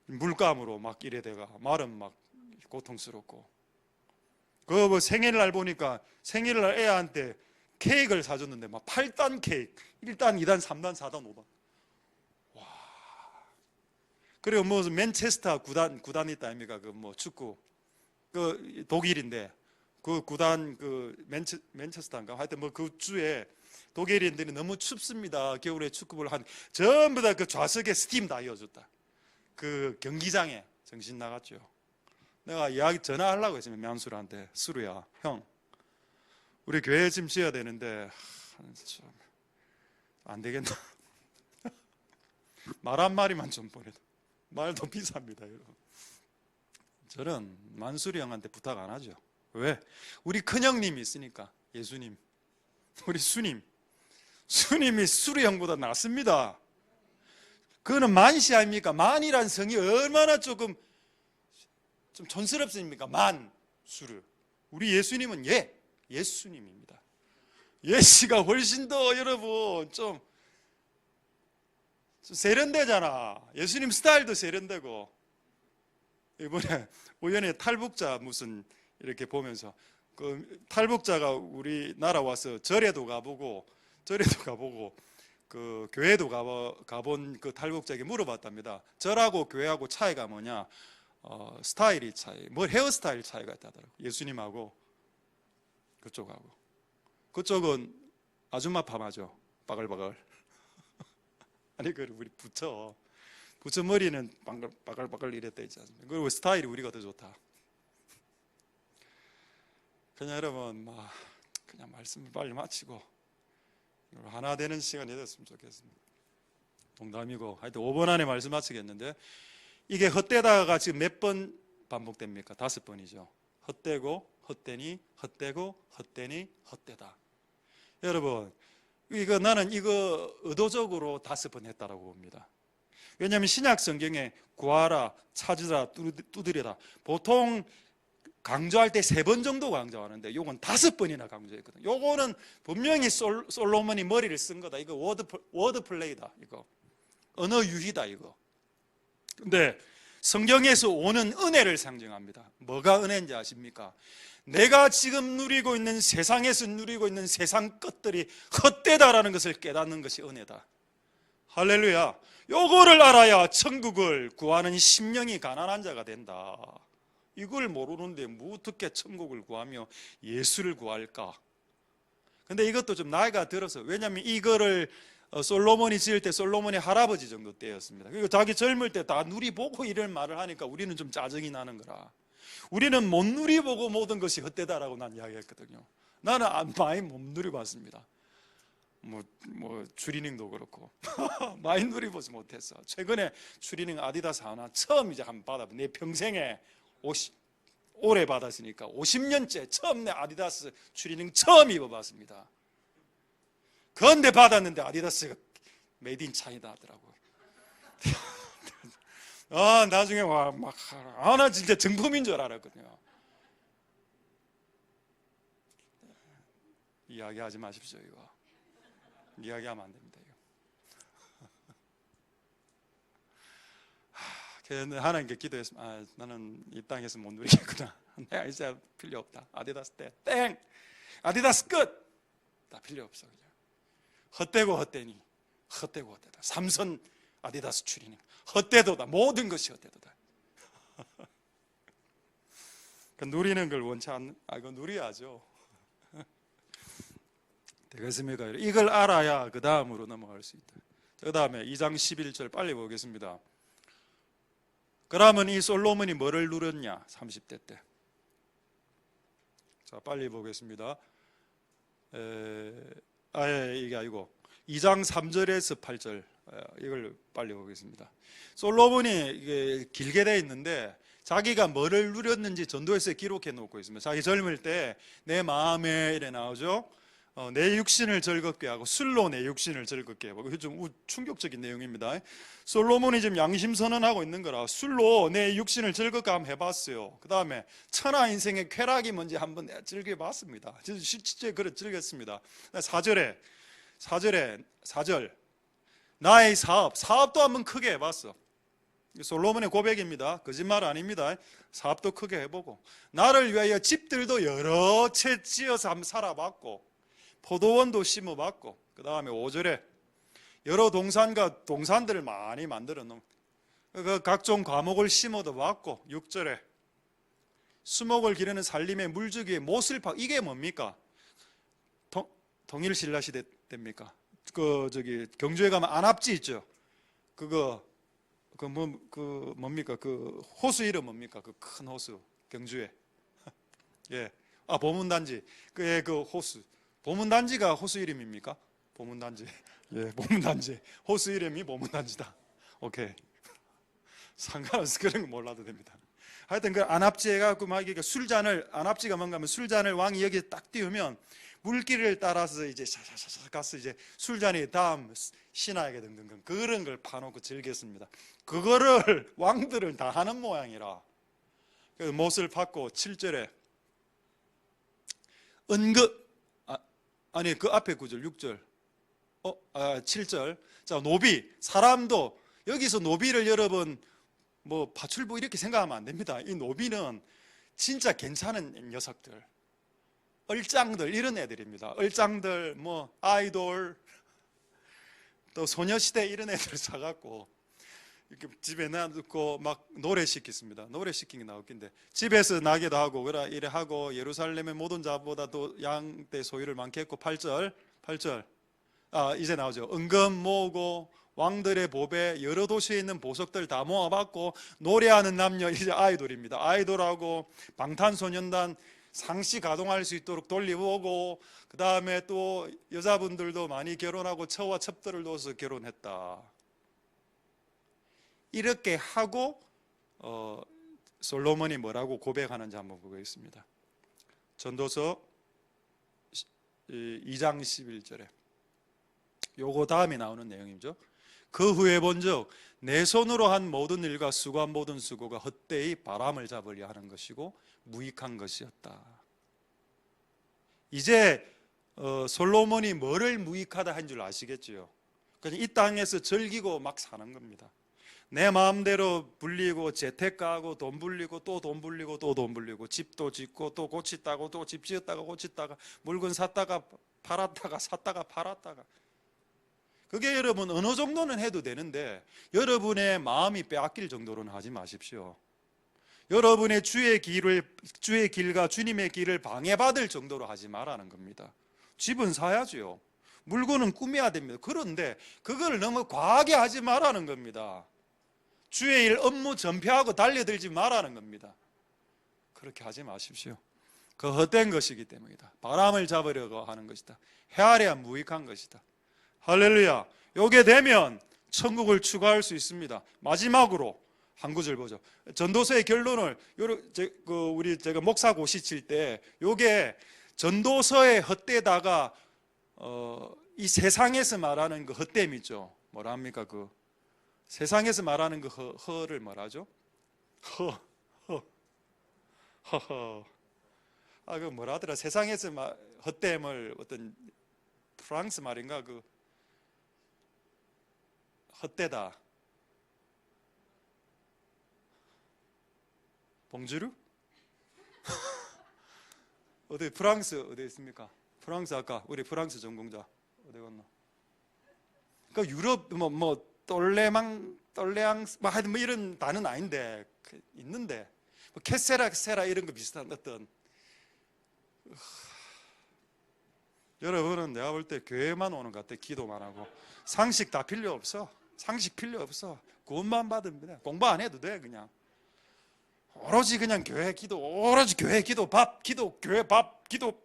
물감으로 막 이래 돼가 말은 막 고통스럽고. 그 뭐 생일날 보니까 생일날 애한테 케이크를 사줬는데 막 8단 케이크, 1단, 2단, 3단, 4단, 5단. 와. 그리고 뭐 맨체스터 구단 있다 아닙니까? 그 뭐 축구, 그 독일인데 그 구단 그 맨체스터인가 하여튼 뭐 그 주에 독일인들이 너무 춥습니다. 겨울에 축구를 한 전부 다 그 좌석에 스팀 다 이어줬다. 그 경기장에 정신 나갔죠. 내가 이야기 전화하려고 했으면 명수한테, 수루야 형, 우리 교회 좀 지어야 되는데 안 되겠나? 말 한마디만 좀 보내도. 말도 비쌉니다, 여러분. 저는 만수리 형한테 부탁 안 하죠. 왜? 우리 큰형님이 있으니까. 예수님, 우리 수님이 수리 형보다 낫습니다. 그거는 만시 아닙니까? 만이란 성이 얼마나 좀 촌스럽습니까? 수르. 우리 예수님은 예수님입니다. 예씨가 훨씬 더 여러분 좀 세련되잖아. 예수님 스타일도 세련되고. 이번에 우연히 탈북자 무슨 이렇게 보면서 그 탈북자가 우리나라 와서 절에도 가보고 그 교회도 가본 그 탈북자에게 물어봤답니다. 절하고 교회하고 차이가 뭐냐? 스타일이 차이, 뭐 헤어스타일 차이가 있다더라고. 예수님하고 그쪽하고. 그쪽은 아줌마 파마죠. 바글바글. 아니 그 우리 부처 머리는 바글바글 이랬다 있지 않습니까? 그리고 스타일이 우리가 더 좋다. 그냥 여러분 그냥 말씀을 빨리 마치고 하나 되는 시간이 됐으면 좋겠습니다. 농담이고 하여튼 5번 안에 말씀 마치겠는데, 이게 헛되다가 지금 몇 번 반복됩니까? 5번이죠. 헛되고 헛되니 헛되고 헛되니 헛되다. 여러분 나는 이거 의도적으로 5번 했다라고 봅니다. 왜냐하면 신약 성경에 구하라, 찾으라, 두드리라 보통 강조할 때 3번 정도 강조하는데 요건 5번이나 강조했거든요. 요거는 분명히 솔로몬이 머리를 쓴 거다. 이거 워드 플레이다. 이거 언어 유희다. 이거. 근데 성경에서 오는 은혜를 상징합니다. 뭐가 은혜인지 아십니까? 내가 지금 누리고 있는 세상에서 누리고 있는 세상 것들이 헛되다라는 것을 깨닫는 것이 은혜다. 할렐루야. 요거를 알아야 천국을 구하는 심령이 가난한 자가 된다. 이걸 모르는데 어떻게 천국을 구하며 예수를 구할까? 근데 이것도 좀 나이가 들어서, 왜냐하면 이거를 솔로몬이 지을 때 솔로몬의 할아버지 정도 때였습니다. 그리고 자기 젊을 때 다 누리보고 이런 말을 하니까 우리는 좀 짜증이 나는 거라. 우리는 못 누리보고 모든 것이 헛되다라고 난 이야기했거든요. 나는 많이 못 누리봤습니다. 추리닝도 그렇고 많이 누리보지 못했어. 최근에 추리닝 아디다스 하나 처음 이제 한번 받아봐. 내 평생에 오래 받았으니까 50년째 처음 내 아디다스 추리닝 처음 입어봤습니다. 그런데 받았는데 아디다스가 메이드 인 차이나 하더라고요. 나중에 나 진짜 정품인 줄 알았거든요. 이야기하지 마십시오. 이거 이야기하면 안 됩니다. 이거. 하나님께 기도했으면 나는 이 땅에서 못 누리겠구나. 내가 이제 필요 없다. 아디다스 때 땡! 아디다스 끝! 다 필요 없어. 그냥. 헛되고 헛되니 헛되고 헛되다. 삼선 아디다스 추리닝 헛되도다. 모든 것이 헛되도다. 누리는 걸 원치 않는, 이거 누려야죠. 되겠습니까? 이걸 알아야 그 다음으로 넘어갈 수 있다. 그 다음에 2장 11절 빨리 보겠습니다. 그러면 이 솔로몬이 뭐를 누렸냐? 30대 때. 자, 빨리 보겠습니다. 이게 아니고 2장 3절에서 8절 이걸 빨리 보겠습니다. 솔로몬이 이게 길게 되어 있는데 자기가 뭐를 누렸는지 전도에서 기록해 놓고 있습니다. 자기 젊을 때 내 마음에 이래 나오죠. 내 육신을 즐겁게 하고 술로 내 육신을 즐겁게 하고. 이게 좀 충격적인 내용입니다. 솔로몬이 지금 양심 선언하고 있는 거라 술로 내 육신을 즐겁게 한번 해봤어요. 그 다음에 천하 인생의 쾌락이 뭔지 한번 내가 즐겨봤습니다. 실제 그래 즐겼습니다. 4절 나의 사업도 한번 크게 해봤어. 솔로몬의 고백입니다. 거짓말 아닙니다. 사업도 크게 해보고 나를 위하여 집들도 여러 채 지어서 한번 살아봤고 포도원도 심어봤고, 그 다음에 5절에 여러 동산들을 많이 만들어 놓은 그 각종 과목을 심어도 봤고, 6절에 수목을 기르는 살림의 물주기에 못을 파. 이게 뭡니까? 동일 신라 시대 때입니까? 경주에 가면 안압지 있죠. 뭡니까? 그 호수 이름 뭡니까? 그 큰 호수 경주에. 예, 보문단지. 그 호수. 보문단지가 호수 이름입니까? 보문단지. 예, 보문단지. 호수 이름이 보문단지다. 오케이. 상관없어. 그런 거 몰라도 됩니다. 하여튼 그 안압지 해갖고 막 이게 술잔을, 안압지가 뭔가 하면 술잔을 왕이 여기에 딱 띄우면 물길을 따라서 이제 샤샤샤 가서 이제 술잔이 다음 신하에게 등등등 그런 걸 파놓고 즐겼습니다. 그거를 왕들은 다 하는 모양이라. 그래서 못을 팠고 7절에 그 앞에 구절 6절 7절. 자, 노비. 사람도 여기서 노비를 여러분 뭐 파출부 이렇게 생각하면 안 됩니다. 이 노비는 진짜 괜찮은 녀석들, 얼짱들, 이런 애들입니다. 얼짱들, 뭐 아이돌, 또 소녀시대 이런 애들 사갖고 이렇게 집에 놔두고 막 노래 시켰습니다. 노래 시킨 게 나웃긴데, 집에서 나게도 하고 그래 이래 하고, 예루살렘의 모든 자보다도 양떼 소유를 많게 했고. 8절 이제 나오죠. 은금 모으고 왕들의 보배, 여러 도시에 있는 보석들 다 모아봤고, 노래하는 남녀, 이제 아이돌입니다. 아이돌하고 방탄소년단 상시 가동할 수 있도록 돌리고, 그 다음에 또 여자분들도 많이 결혼하고 처와 첩들을 둬서 결혼했다. 이렇게 하고 솔로몬이 뭐라고 고백하는지 한번 보겠습니다. 전도서 2장 11절에 요거 다음에 나오는 내용이죠. 그 후에 본즉 내 손으로 한 모든 일과 수고한 모든 수고가 헛되이 바람을 잡으려 하는 것이고 무익한 것이었다. 이제 솔로몬이 뭐를 무익하다 한 줄 아시겠죠? 그냥 이 땅에서 즐기고 막 사는 겁니다. 내 마음대로 불리고 재테크하고 돈 불리고 또 돈 불리고 또 돈 불리고, 집도 짓고 또 고치다고 또 집 지었다가 고치다가, 물건 샀다가 팔았다가 샀다가 팔았다가. 그게 여러분 어느 정도는 해도 되는데 여러분의 마음이 빼앗길 정도로는 하지 마십시오. 여러분의 주의 길과 주님의 길을 방해받을 정도로 하지 말라는 겁니다. 집은 사야지요. 물건은 꾸며야 됩니다. 그런데 그걸 너무 과하게 하지 말라는 겁니다. 주의 일 업무 전폐하고 달려들지 말라는 겁니다. 그렇게 하지 마십시오. 그 헛된 것이기 때문이다. 바람을 잡으려고 하는 것이다. 헤아려야 무익한 것이다. 할렐루야. 요게 되면 천국을 추구할 수 있습니다. 마지막으로 한 구절 보죠. 전도서의 결론을 제가 목사 고시 칠 때 요게 전도서의 헛되다가 이 세상에서 말하는 그 헛됨 있죠. 뭐라 합니까? 그 세상에서 말하는 그 허를 뭐라죠? 그 뭐라 하더라? 세상에서 헛됨을 어떤 프랑스 말인가? 그 헛되다. 봉주르? 어디 프랑스 어디 있습니까? 프랑스 아까 우리 프랑스 전공자 어디 갔나? 그 유럽 떨레앙 뭐 이런 단어는 아닌데 있는데 뭐 캐세라 이런 거 비슷한 어떤. 여러분은 내가 볼 때 교회만 오는 것 같아. 기도만 하고 상식 다 필요 없어. 상식 필요 없어. 구원만 받으면 돼. 공부 안 해도 돼. 그냥 오로지 그냥 교회 기도, 오로지 교회 기도, 밥 기도, 교회 밥 기도.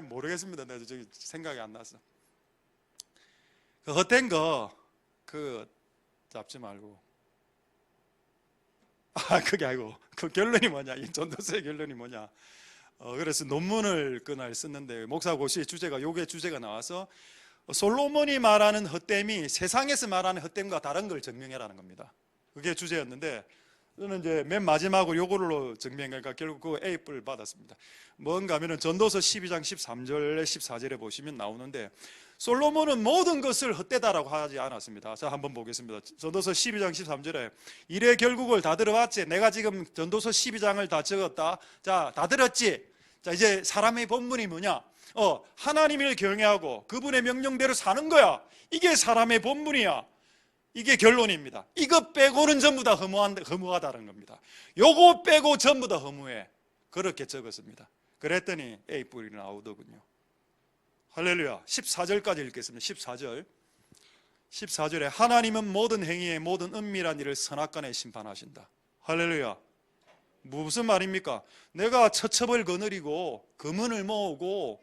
모르겠습니다. 내가 저기 생각이 안 났어. 그 헛된 거 잡지 말고. 그게 아니고 그 결론이 뭐냐? 이 전도서의 결론이 뭐냐? 그래서 논문을 그날 썼는데 목사 고시의 주제가 요게 주제가 나와서 솔로몬이 말하는 헛됨이 세상에서 말하는 헛됨과 다른 걸 증명해라는 겁니다. 그게 주제였는데 저는 이제 맨 마지막으로 요걸로 증명하니까 결국 그 A뿔 받았습니다. 뭔가 하면은 전도서 12장 13절에 14절에 보시면 나오는데 솔로몬은 모든 것을 헛되다라고 하지 않았습니다. 자, 한번 보겠습니다. 전도서 12장 13절에 이래 결국을 다 들어봤지? 내가 지금 전도서 12장을 다 적었다. 자, 다 들었지? 자, 이제 사람의 본분이 뭐냐? 하나님을 경외하고 그분의 명령대로 사는 거야. 이게 사람의 본분이야. 이게 결론입니다. 이것 빼고는 전부 다 허무하다는 겁니다. 요거 빼고 전부 다 허무해. 그렇게 적었습니다. 그랬더니 A뿔이 나오더군요. 할렐루야. 14절까지 읽겠습니다. 14절에 하나님은 모든 행위에 모든 은밀한 일을 선악간에 심판하신다. 할렐루야. 무슨 말입니까? 내가 처첩을 거느리고 금은을 모으고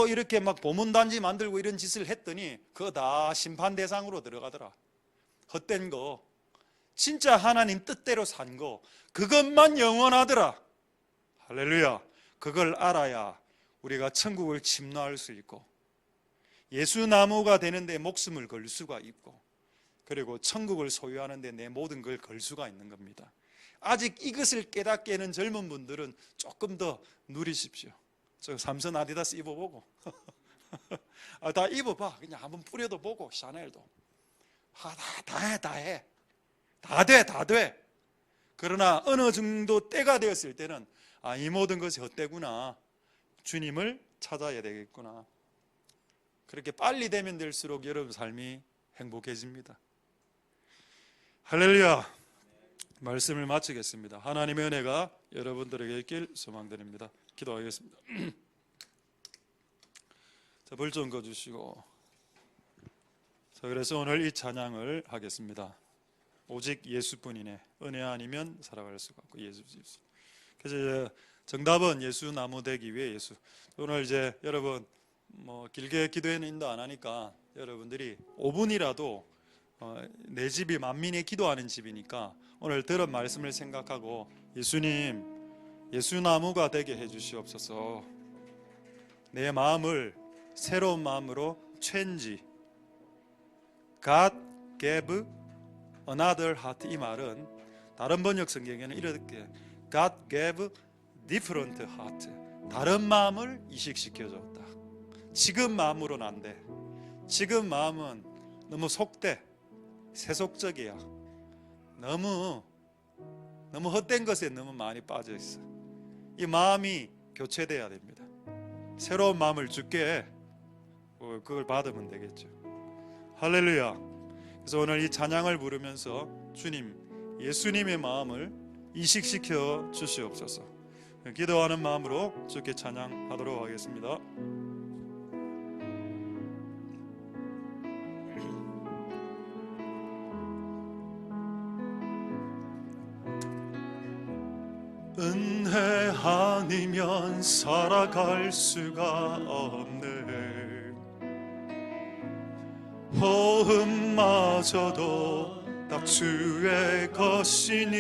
이렇게 막 보문단지 만들고 이런 짓을 했더니 그거 다 심판 대상으로 들어가더라. 헛된 거, 진짜 하나님 뜻대로 산 거, 그것만 영원하더라. 할렐루야. 그걸 알아야 우리가 천국을 침노할 수 있고 예수나무가 되는데 목숨을 걸 수가 있고 그리고 천국을 소유하는데 내 모든 걸 걸 수가 있는 겁니다. 아직 이것을 깨닫게는 젊은 분들은 조금 더 누리십시오. 저 삼선 아디다스 입어보고 다 입어봐. 그냥 한번 뿌려도 보고. 샤넬도 다 돼. 그러나 어느 정도 때가 되었을 때는 이 모든 것이 헛되구나, 주님을 찾아야 되겠구나. 그렇게 빨리 되면 될수록 여러분 삶이 행복해집니다. 할렐루야. 말씀을 마치겠습니다. 하나님의 은혜가 여러분들에게 있길 소망드립니다. 기도하겠습니다. 자, 불 좀 꺼주시고. 자, 그래서 오늘 이 찬양을 하겠습니다. 오직 예수뿐이네. 은혜 아니면 살아갈 수가 없고 예수. 그래서 정답은 예수 나무 되기 위해 예수. 오늘 이제 여러분 길게 기도회는 인도 안 하니까 여러분들이 5분이라도 내 집이 만민이 기도하는 집이니까 오늘 들은 말씀을 생각하고 예수님, 예수나무가 되게 해주시옵소서. 내 마음을 새로운 마음으로 change. God gave another heart. 이 말은 다른 번역 성경에는 이렇게 God gave different heart. 다른 마음을 이식시켜 줬다. 지금 마음으로는 안 돼. 지금 마음은 너무 속돼. 세속적이야. 너무 헛된 것에 너무 많이 빠져 있어. 이 마음이 교체돼야 됩니다. 새로운 마음을 주께 그걸 받으면 되겠죠. 할렐루야. 그래서 오늘 이 찬양을 부르면서 주님, 예수님의 마음을 이식시켜 주시옵소서. 기도하는 마음으로 주께 찬양하도록 하겠습니다. 은혜 아니면 살아갈 수가 없네. 호흡마저도 딱 주의 것이니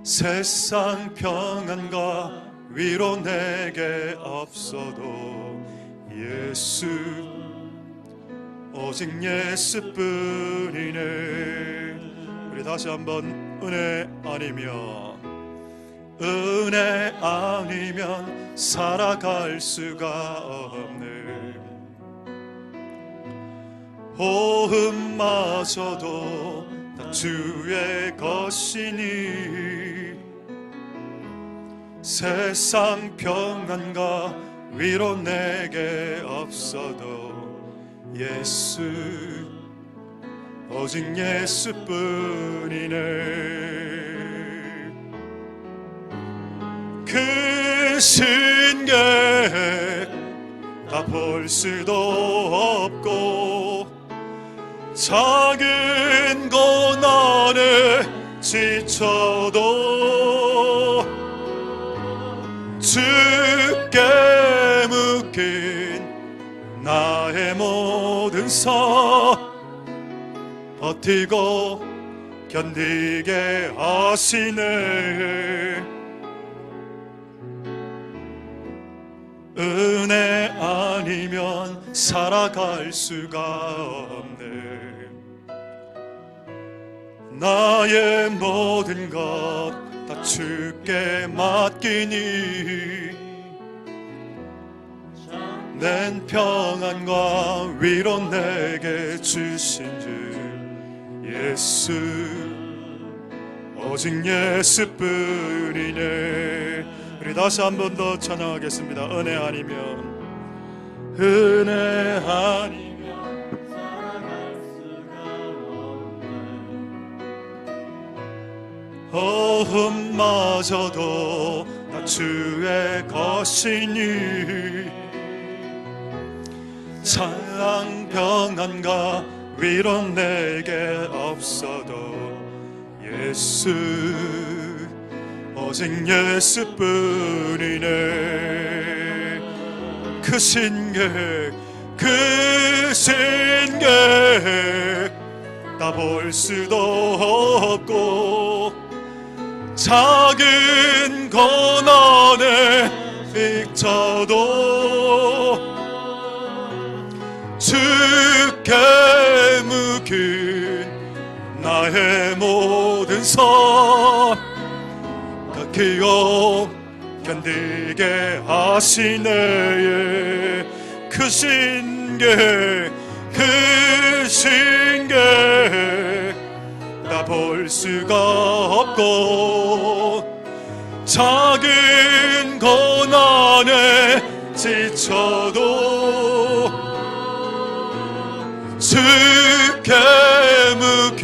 세상 평안과 위로 내게 없어도 예수, 오직 예수뿐이네. 우리 다시 한번 은혜 아니면 살아갈 수가 없네. 호흡마저도 다 주의 것이니 세상 평안과 위로 내게 없어도 예수, 오직 예수뿐이네. 그 신계 다 볼 수도 없고 작은 고난에 지쳐도 주께 묶인 나의 모든 서 버티고 견디게 하시네. 은혜 아니면 살아갈 수가 없네. 나의 모든 것 다 주께 맡기니 낸 평안과 위로 내게 주신 주 예수, 오직 예수뿐이네. 우리 다시 한 번 더 찬양하겠습니다. 은혜 아니면 살아갈 수가 없네. 호흡마저도 다 주의 것이니 참 평안과 위로 내게 없어도 예수, 오직 예수뿐이네. 그 신계 다 볼 수도 없고 작은 고난에 빅쳐도 주께 묶인 나의 모든 선 깎이고 견디게 하시네. 크신 게 나 볼 수가 없고, 작은 고난에 지쳐도 주께 묶인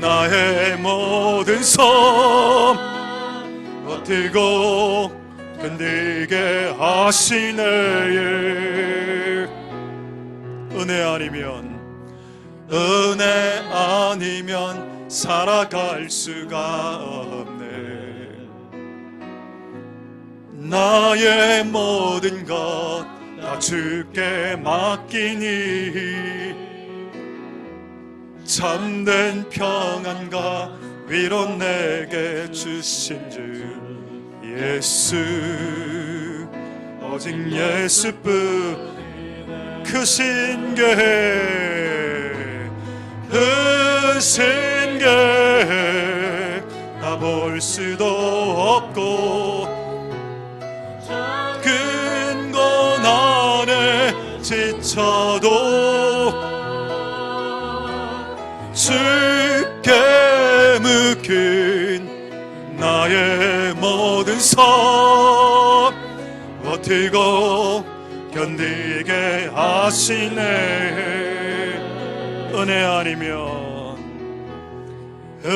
나의 모든 삶 버티고 견디게 하시네. 은혜 아니면 살아갈 수가 없네. 나의 모든 것 다 주께 맡기니 참된 평안과 위로 내게 주신 주 예수, 오직 예수뿐. 크신 게 다 볼 수도 없고, 큰 고난에 지쳐도 주께 묶인 나의 모든 삶 버티고 견디게 하시네.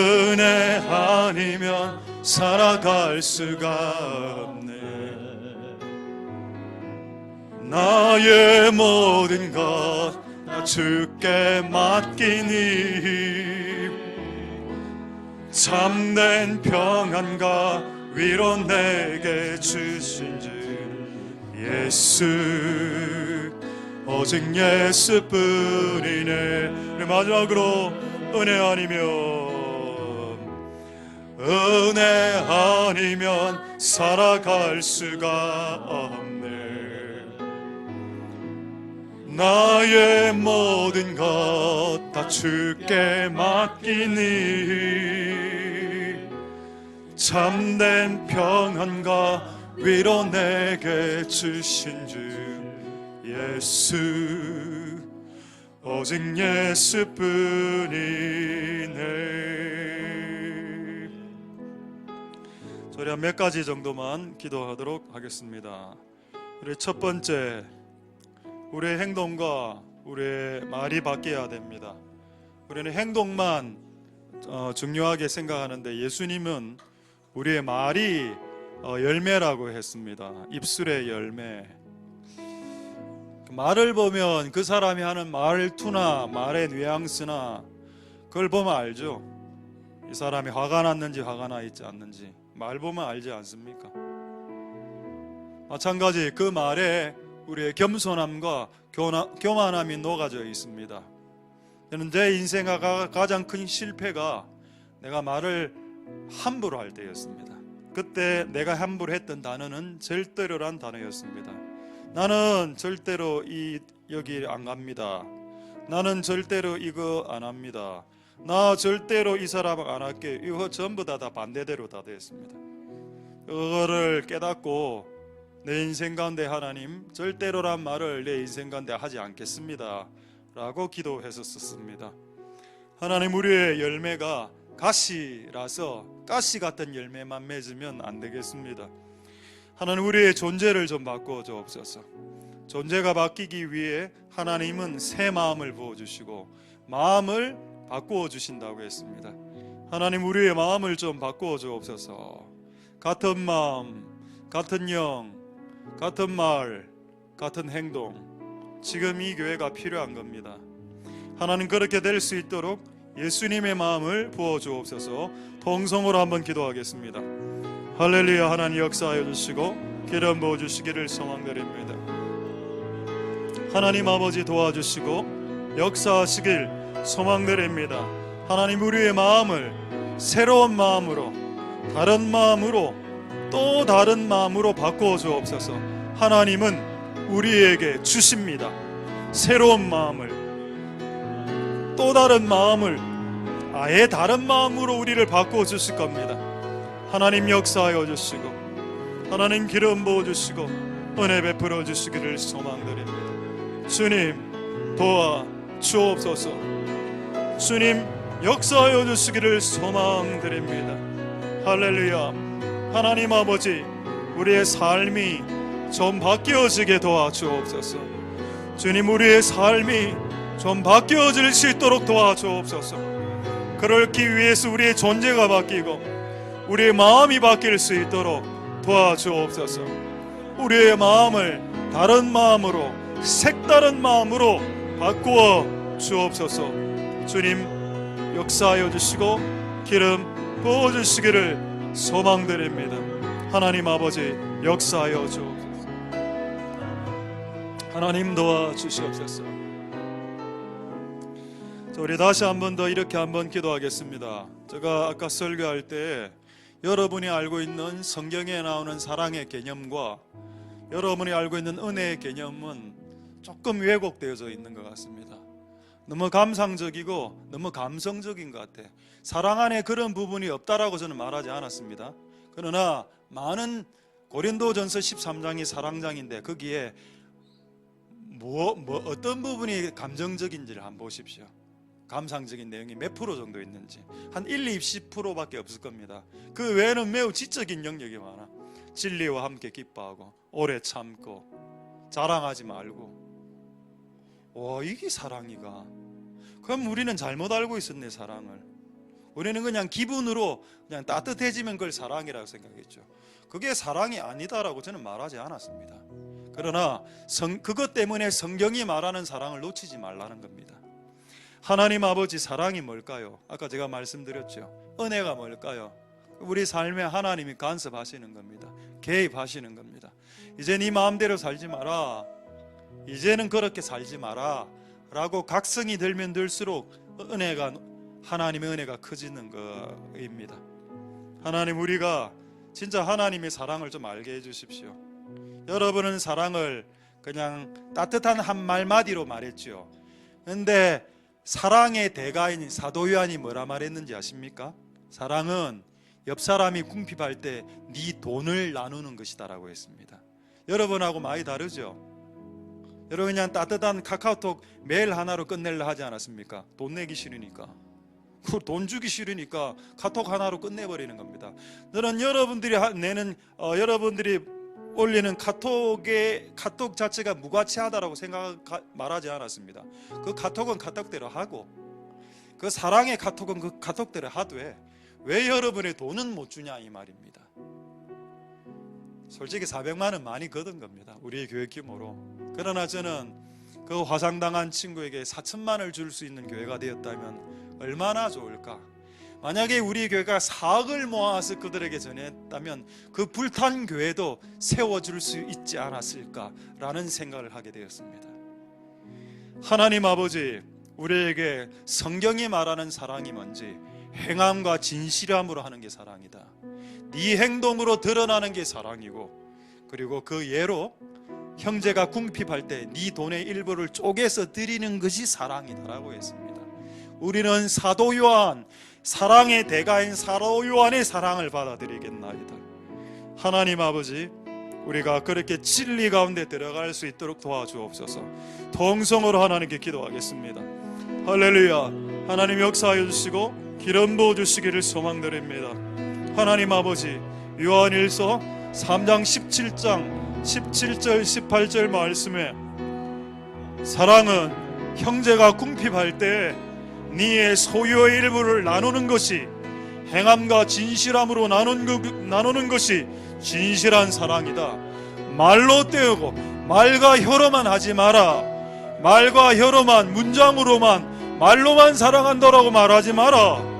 은혜 아니면 살아갈 수가 없네. 나의 모든 것 다 주께 맡기니 참된 평안과 위로 내게 주신 주 예수, 오직 예수뿐이네. 마지막으로 은혜 아니면 살아갈 수가 없네. 나의 모든 것 다 주께 맡기니 참된 평안과 위로 내게 주신 주 예수, 오직 예수뿐이네. 저희 몇 가지 정도만 기도하도록 하겠습니다. 우리 첫 번째, 우리의 행동과 우리의 말이 바뀌어야 됩니다. 우리는 행동만 중요하게 생각하는데 예수님은 우리의 말이 열매라고 했습니다. 입술의 열매. 말을 보면 그 사람이 하는 말투나 말의 뉘앙스나 그걸 보면 알죠. 이 사람이 화가 났는지 화가 나 있지 않는지 말 보면 알지 않습니까? 마찬가지 그 말에 우리의 겸손함과 교만함이 녹아져 있습니다. 저는 제 인생의 가장 큰 실패가 내가 말을 함부로 할 때였습니다. 그때 내가 함부로 했던 단어는 절대로란 단어였습니다. 나는 절대로 여기 안 갑니다. 나는 절대로 이거 안 합니다. 나 절대로 이 사람 안 할게. 이거 전부 다 반대대로 다 됐습니다. 그거를 깨닫고 내 인생 가운데 하나님, 절대로란 말을 내 인생 가운데 하지 않겠습니다 라고 기도했었습니다. 하나님, 우리의 열매가 가시라서 가시 같은 열매만 맺으면 안 되겠습니다. 하나님, 우리의 존재를 좀 바꾸어 주옵소서. 존재가 바뀌기 위해 하나님은 새 마음을 부어주시고 마음을 바꾸어 주신다고 했습니다. 하나님, 우리의 마음을 좀 바꾸어 주옵소서. 같은 마음, 같은 영, 같은 말, 같은 행동, 지금 이 교회가 필요한 겁니다. 하나님, 그렇게 될 수 있도록 예수님의 마음을 부어 주옵소서. 통성으로 한번 기도하겠습니다. 할렐루야. 하나님 역사하여 주시고 기름 부어 주시기를 소망드립니다. 하나님 아버지 도와주시고 역사하시길 소망드립니다. 하나님, 우리의 마음을 새로운 마음으로, 다른 마음으로, 또 다른 마음으로 바꾸어 주옵소서. 하나님은 우리에게 주십니다. 새로운 마음을, 또 다른 마음을, 아예 다른 마음으로 우리를 바꾸어 주실 겁니다. 하나님 역사하여 주시고 하나님 기름 부어주시고 은혜 베풀어 주시기를 소망드립니다. 주님 도와 주옵소서. 주님 역사하여 주시기를 소망드립니다. 할렐루야. 하나님 아버지, 우리의 삶이 좀 바뀌어지게 도와주옵소서. 주님, 우리의 삶이 좀 바뀌어질 수 있도록 도와주옵소서. 그렇기 위해서 우리의 존재가 바뀌고 우리의 마음이 바뀔 수 있도록 도와주옵소서. 우리의 마음을 다른 마음으로, 색다른 마음으로 바꾸어 주옵소서. 주님 역사하여 주시고 기름 부어주시기를 소망드립니다. 하나님 아버지 역사하여 주옵소서. 하나님 도와주시옵소서. 우리 다시 한 번 더 이렇게 한번 기도하겠습니다. 제가 아까 설교할 때 여러분이 알고 있는 성경에 나오는 사랑의 개념과 여러분이 알고 있는 은혜의 개념은 조금 왜곡되어져 있는 것 같습니다. 너무 감상적이고 너무 감성적인 것 같아. 사랑 안에 그런 부분이 없다라고 저는 말하지 않았습니다. 그러나 많은 고린도전서 13장이 사랑장인데 거기에 어떤 부분이 감정적인지를 한번 보십시오. 감상적인 내용이 몇 프로 정도 있는지 한 10%밖에 없을 겁니다. 그 외에는 매우 지적인 영역이 많아. 진리와 함께 기뻐하고 오래 참고 자랑하지 말고. 와, 이게 사랑이가. 그럼 우리는 잘못 알고 있었네, 사랑을. 우리는 그냥 기분으로 그냥 따뜻해지면 그걸 사랑이라고 생각했죠. 그게 사랑이 아니다라고 저는 말하지 않았습니다. 그러나 그것 때문에 성경이 말하는 사랑을 놓치지 말라는 겁니다. 하나님 아버지 사랑이 뭘까요? 아까 제가 말씀드렸죠. 은혜가 뭘까요? 우리 삶에 하나님이 간섭하시는 겁니다. 개입하시는 겁니다. 이제 네 마음대로 살지 마라, 이제는 그렇게 살지 마라 라고 각성이 들면 들수록 하나님의 은혜가 커지는 것입니다. 하나님, 우리가 진짜 하나님의 사랑을 좀 알게 해주십시오. 여러분은 사랑을 그냥 따뜻한 한 말마디로 말했죠. 근데 사랑의 대가인 사도 요한이 뭐라 말했는지 아십니까? 사랑은 옆 사람이 궁핍할 때 네 돈을 나누는 것이다 라고 했습니다. 여러분하고 많이 다르죠? 여러분 그냥 따뜻한 카카오톡 메일 하나로 끝내려 하지 않았습니까? 돈 내기 싫으니까, 돈 주기 싫으니까 카톡 하나로 끝내버리는 겁니다. 저는 여러분들이 올리는 카톡 자체가 무가치하다라고 말하지 않았습니다. 그 카톡은 카톡대로 하고 그 사랑의 카톡은 그 카톡대로 하되 왜 여러분의 돈은 못 주냐 이 말입니다. 솔직히 400만 원 많이 거둔 겁니다, 우리 교회 규모로. 그러나 저는 그 화상당한 친구에게 4천만 원을 줄 수 있는 교회가 되었다면 얼마나 좋을까. 만약에 우리 교회가 4억을 모아서 그들에게 전했다면 그 불탄 교회도 세워줄 수 있지 않았을까라는 생각을 하게 되었습니다. 하나님 아버지, 우리에게 성경이 말하는 사랑이 뭔지 행함과 진실함으로 하는 게 사랑이다. 네 행동으로 드러나는 게 사랑이고, 그리고 그 예로 형제가 궁핍할 때 네 돈의 일부를 쪼개서 드리는 것이 사랑이다라고 했습니다. 우리는 사도 요한, 사랑의 대가인 사도 요한의 사랑을 받아들이겠나이다. 하나님 아버지, 우리가 그렇게 진리 가운데 들어갈 수 있도록 도와주옵소서. 통성으로 하나님께 기도하겠습니다. 할렐루야. 하나님 역사하여 주시고 기름 부어 주시기를 소망드립니다. 하나님 아버지, 요한일서 3장 17장 17절 18절 말씀에 사랑은 형제가 궁핍할 때 네의 소유의 일부를 나누는 것이, 행함과 진실함으로 나누는 것이 진실한 사랑이다. 말로 때우고 말과 혀로만 하지 마라. 말과 혀로만, 문장으로만, 말로만 사랑한다라고 말하지 마라.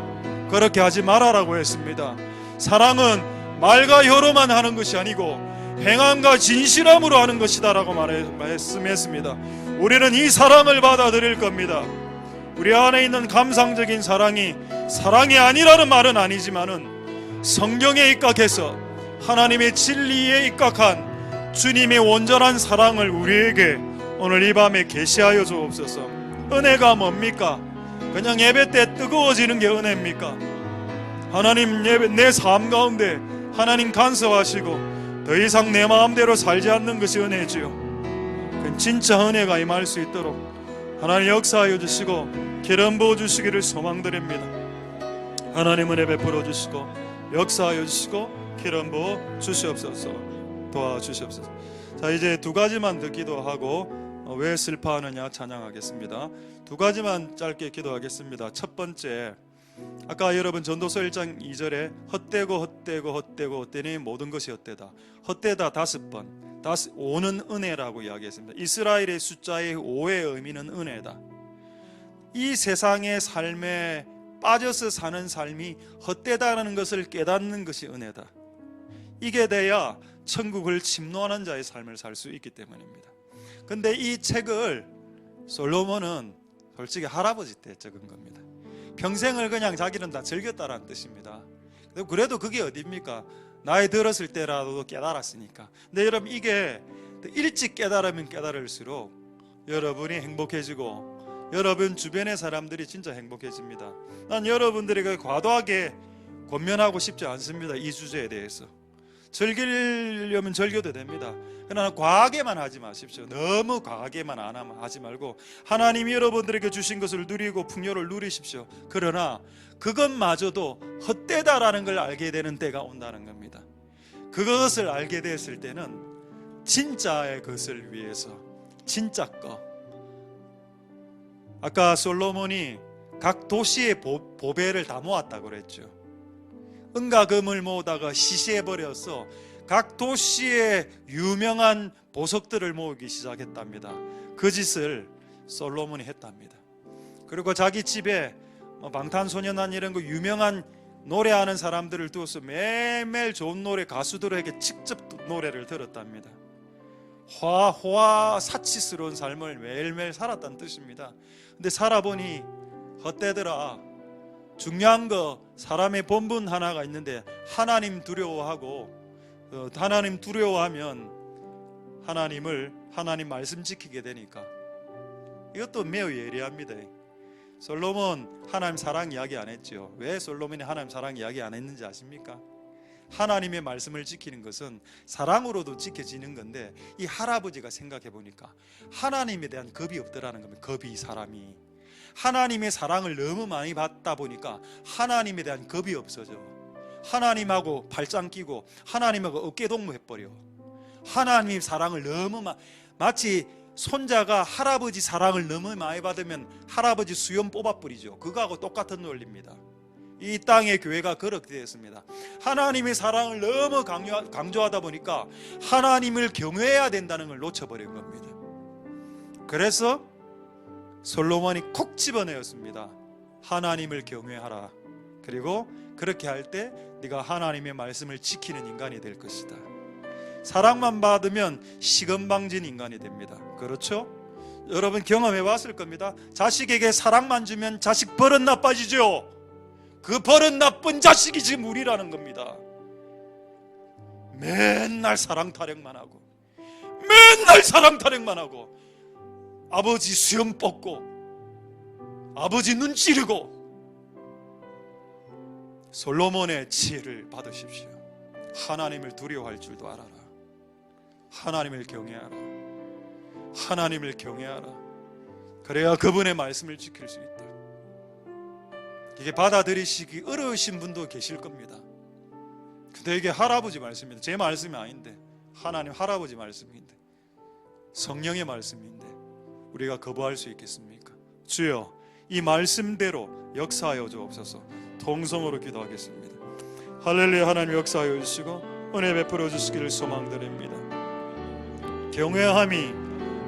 그렇게 하지 마라라고 했습니다. 사랑은 말과 혀로만 하는 것이 아니고 행함과 진실함으로 하는 것이다라고 말씀했습니다. 우리는 이 사랑을 받아들일 겁니다. 우리 안에 있는 감상적인 사랑이 아니라는 말은 아니지만은 성경에 입각해서 하나님의 진리에 입각한 주님의 온전한 사랑을 우리에게 오늘 이 밤에 계시하여 주옵소서. 은혜가 뭡니까? 그냥 예배 때 뜨거워지는 게 은혜입니까? 하나님, 내 삶 가운데 하나님 간섭하시고 더 이상 내 마음대로 살지 않는 것이 은혜지요. 그 진짜 은혜가 임할 수 있도록 하나님 역사하여 주시고 기름 부어 주시기를 소망드립니다. 하나님 은혜 베풀어 주시고 역사하여 주시고 기름 부어 주시옵소서. 도와주시옵소서. 자, 이제 두 가지만 더 기도하고 왜 슬퍼하느냐 찬양하겠습니다. 두 가지만 짧게 기도하겠습니다. 첫 번째, 아까 여러분 전도서 1장 2절에 헛되고 헛되니 모든 것이 헛되다. 헛되다 5번, 5는 은혜라고 이야기했습니다. 이스라엘의 숫자의 5의 의미는 은혜다. 이 세상의 삶에 빠져서 사는 삶이 헛되다는 것을 깨닫는 것이 은혜다. 이게 돼야 천국을 침노하는 자의 삶을 살 수 있기 때문입니다. 근데 이 책을 솔로몬은 솔직히 할아버지 때 적은 겁니다. 평생을 그냥 자기는 다 즐겼다라는 뜻입니다. 그래도 그게 어딥니까? 나이 들었을 때라도 깨달았으니까. 근데 여러분, 이게 일찍 깨달으면 깨달을수록 여러분이 행복해지고 여러분 주변의 사람들이 진짜 행복해집니다. 난 여러분들에게 과도하게 권면하고 싶지 않습니다. 이 주제에 대해서 즐기려면 즐겨도 됩니다. 그러나 과하게만 하지 마십시오. 너무 과하게만 하지 말고 하나님이 여러분들에게 주신 것을 누리고 풍요를 누리십시오. 그러나 그것마저도 헛되다라는 걸 알게 되는 때가 온다는 겁니다. 그것을 알게 됐을 때는 진짜의 것을 위해서, 진짜 거. 아까 솔로몬이 각 도시의 보배를 다 모았다고 그랬죠. 은과 금을 모으다가 시시해버려서 각 도시의 유명한 보석들을 모으기 시작했답니다. 그 짓을 솔로몬이 했답니다. 그리고 자기 집에 방탄소년단 이런 거 유명한 노래하는 사람들을 두어서 매일매일 좋은 노래 가수들에게 직접 노래를 들었답니다. 호화 사치스러운 삶을 매일매일 살았다는 뜻입니다. 근데 살아보니 헛되더라. 중요한 거 사람의 본분 하나가 있는데 하나님 두려워하고 하나님 두려워하면 하나님 말씀 지키게 되니까 이것도 매우 예리합니다. 솔로몬 하나님 사랑 이야기 안 했죠. 왜 솔로몬이 하나님 사랑 이야기 안 했는지 아십니까? 하나님의 말씀을 지키는 것은 사랑으로도 지켜지는 건데 이 할아버지가 생각해 보니까 하나님에 대한 겁이 없더라는 겁니다. 겁이 사람이 하나님의 사랑을 너무 많이 받다 보니까 하나님에 대한 겁이 없어져. 하나님하고 발짱 끼고 하나님하고 어깨동무해버려. 하나님의 사랑을 너무 마치 손자가 할아버지 사랑을 너무 많이 받으면 할아버지 수염 뽑아버리죠. 그거하고 똑같은 논리입니다. 이 땅의 교회가 그렇게 되었습니다. 하나님의 사랑을 너무 강조하다 보니까 하나님을 경외해야 된다는 걸 놓쳐버린 겁니다. 그래서 솔로몬이 콕 집어내었습니다. 하나님을 경외하라. 그리고 그렇게 할 때 네가 하나님의 말씀을 지키는 인간이 될 것이다. 사랑만 받으면 시건방진 인간이 됩니다. 그렇죠? 여러분 경험해 봤을 겁니다. 자식에게 사랑만 주면 자식 버릇 나빠지죠. 그 버릇 나쁜 자식이 지금 우리라는 겁니다. 맨날 사랑 타령만 하고 아버지 수염 뽑고 아버지 눈 찌르고. 솔로몬의 지혜를 받으십시오. 하나님을 두려워할 줄도 알아라. 하나님을 경외하라. 하나님을 경외하라. 그래야 그분의 말씀을 지킬 수 있다. 이게 받아들이시기 어려우신 분도 계실 겁니다. 근데 이게 할아버지 말씀입니다. 제 말씀이 아닌데 하나님 할아버지 말씀인데 성령의 말씀인데 우리가 거부할 수 있겠습니까? 주여 이 말씀대로 역사하여 주옵소서. 통성으로 기도하겠습니다. 할렐루야. 하나님 역사하여 주시고 은혜 베풀어 주시기를 소망드립니다. 경외함이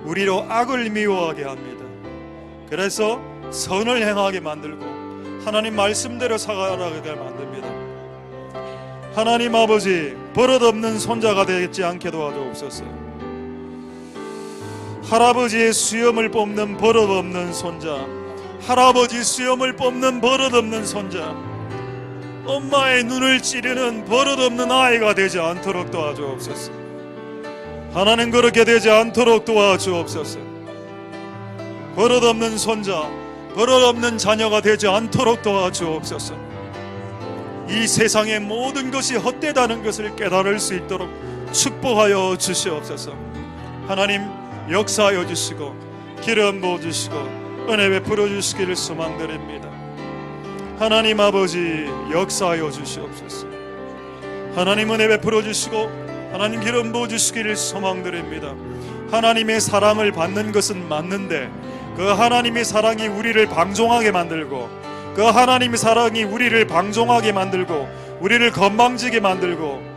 우리로 악을 미워하게 합니다. 그래서 선을 행하게 만들고 하나님 말씀대로 살아가게 만듭니다. 하나님 아버지 버릇없는 손자가 되지 않게 도와주옵소서. 할아버지의 수염을 뽑는 버릇없는 손자, 할아버지 수염을 뽑는 버릇없는 손자, 엄마의 눈을 찌르는 버릇없는 아이가 되지 않도록 도와주옵소서. 하나님 그렇게 되지 않도록 도와주옵소서. 버릇없는 손자, 버릇없는 자녀가 되지 않도록 도와주옵소서. 이 세상의 모든 것이 헛되다는 것을 깨달을 수 있도록 축복하여 주시옵소서. 하나님 역사하여 주시고 기름 부어 주시고 은혜 베풀어 주시기를 소망드립니다. 하나님 아버지 역사하여 주시옵소서. 하나님 은혜 베풀어 주시고 하나님 기름 부어 주시기를 소망드립니다. 하나님의 사랑을 받는 것은 맞는데 그 하나님의 사랑이 우리를 방종하게 만들고 그 하나님의 사랑이 우리를 방종하게 만들고 우리를 건방지게 만들고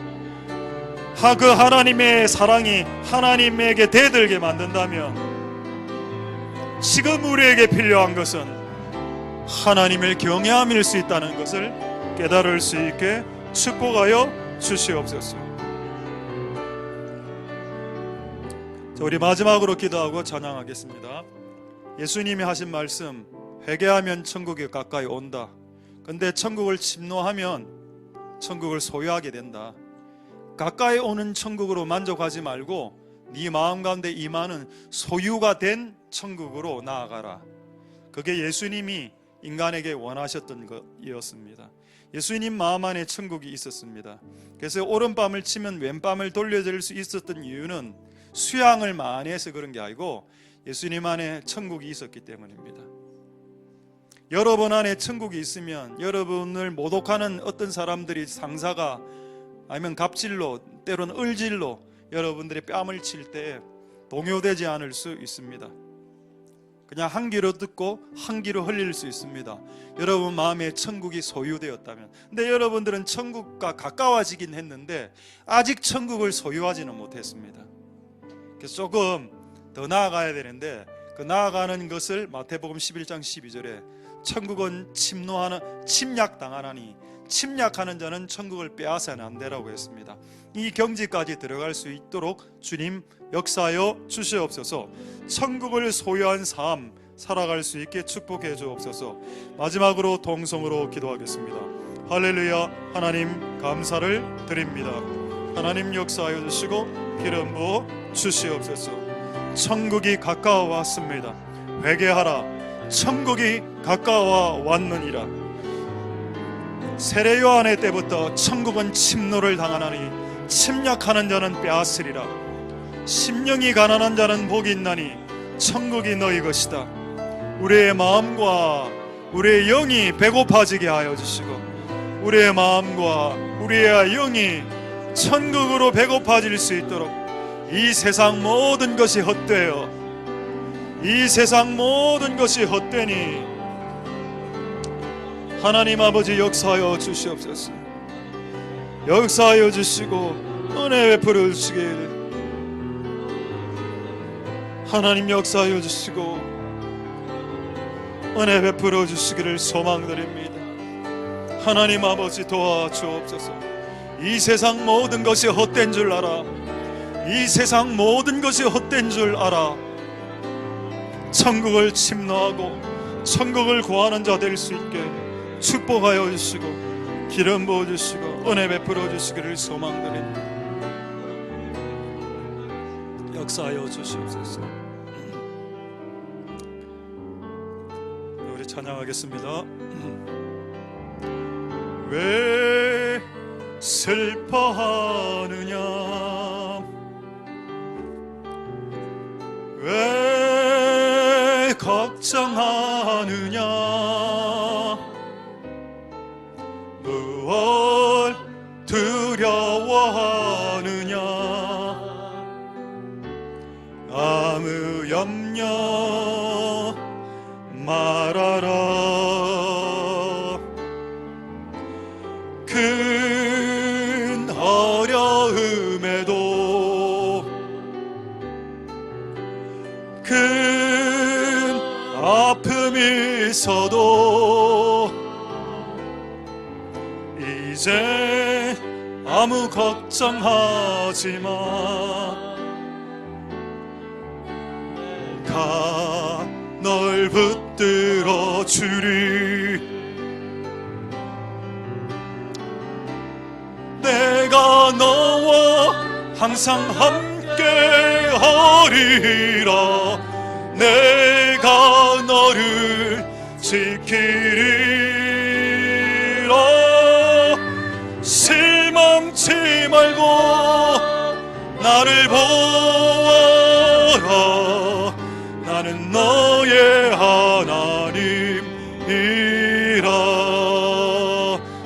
그 하나님의 사랑이 하나님에게 대들게 만든다면 지금 우리에게 필요한 것은 하나님을 경외함일 수 있다는 것을 깨달을 수 있게 축복하여 주시옵소서. 자, 우리 마지막으로 기도하고 찬양하겠습니다. 예수님이 하신 말씀, 회개하면 천국이 가까이 온다. 근데 천국을 침노하면 천국을 소유하게 된다. 가까이 오는 천국으로 만족하지 말고 네 마음 가운데 임하는 소유가 된 천국으로 나아가라. 그게 예수님이 인간에게 원하셨던 것이었습니다. 예수님 마음 안에 천국이 있었습니다. 그래서 오른밤을 치면 왼밤을 돌려드릴 수 있었던 이유는 수양을 많이 해서 그런 게 아니고 예수님 안에 천국이 있었기 때문입니다. 여러분 안에 천국이 있으면 여러분을 모독하는 어떤 사람들이 상사가 아니면 갑질로 때로는 을질로 여러분들의 뺨을 칠 때 동요되지 않을 수 있습니다. 그냥 한 귀로 듣고 한 귀로 흘릴 수 있습니다. 여러분 마음에 천국이 소유되었다면. 근데 여러분들은 천국과 가까워지긴 했는데 아직 천국을 소유하지는 못했습니다. 그래서 조금 더 나아가야 되는데 그 나아가는 것을 마태복음 11장 12절에 천국은 침략당하나니 침략하는 자는 천국을 빼앗아는 안 되라고 했습니다. 이 경지까지 들어갈 수 있도록 주님 역사하여 주시옵소서. 천국을 소유한 삶 살아갈 수 있게 축복해 주옵소서. 마지막으로 동성으로 기도하겠습니다. 할렐루야. 하나님 감사를 드립니다. 하나님 역사하여 주시고 기름 부어 주시옵소서. 천국이 가까워 왔습니다. 회개하라. 천국이 가까워 왔느니라. 세례 요한의 때부터 천국은 침노를 당하나니 침략하는 자는 빼앗으리라. 심령이 가난한 자는 복이 있나니 천국이 너희 것이다. 우리의 마음과 우리의 영이 배고파지게 하여 주시고 우리의 마음과 우리의 영이 천국으로 배고파질 수 있도록 이 세상 모든 것이 헛되어 이 세상 모든 것이 헛되니 하나님 아버지 역사하여 주시옵소서. 역사하여 주시고 은혜 베풀어 주시길 하나님 역사하여 주시고 은혜 베풀어 주시기를 소망드립니다. 하나님 아버지 도와주옵소서. 이 세상 모든 것이 헛된 줄 알아. 이 세상 모든 것이 헛된 줄 알아. 천국을 침노하고 천국을 구하는 자 될 수 있게 축복하여 주시고 기름 부어 주시고 은혜 베풀어 주시기를 소망드립니다. 역사하여 주시옵소서. 우리 찬양하겠습니다. 왜 슬퍼하느냐 왜 걱정하느냐 무엇 두려워하느냐 아무 염려 말아라. 큰 어려움에도 큰 아픔이 있어도 이제 아무 걱정하지 마. 널 붙들어 주리. 내가 너와 항상 함께 하리라. 내가 너를 지키리라. 실망치 말고 나를 보아라. 나는 너의 하나님이라.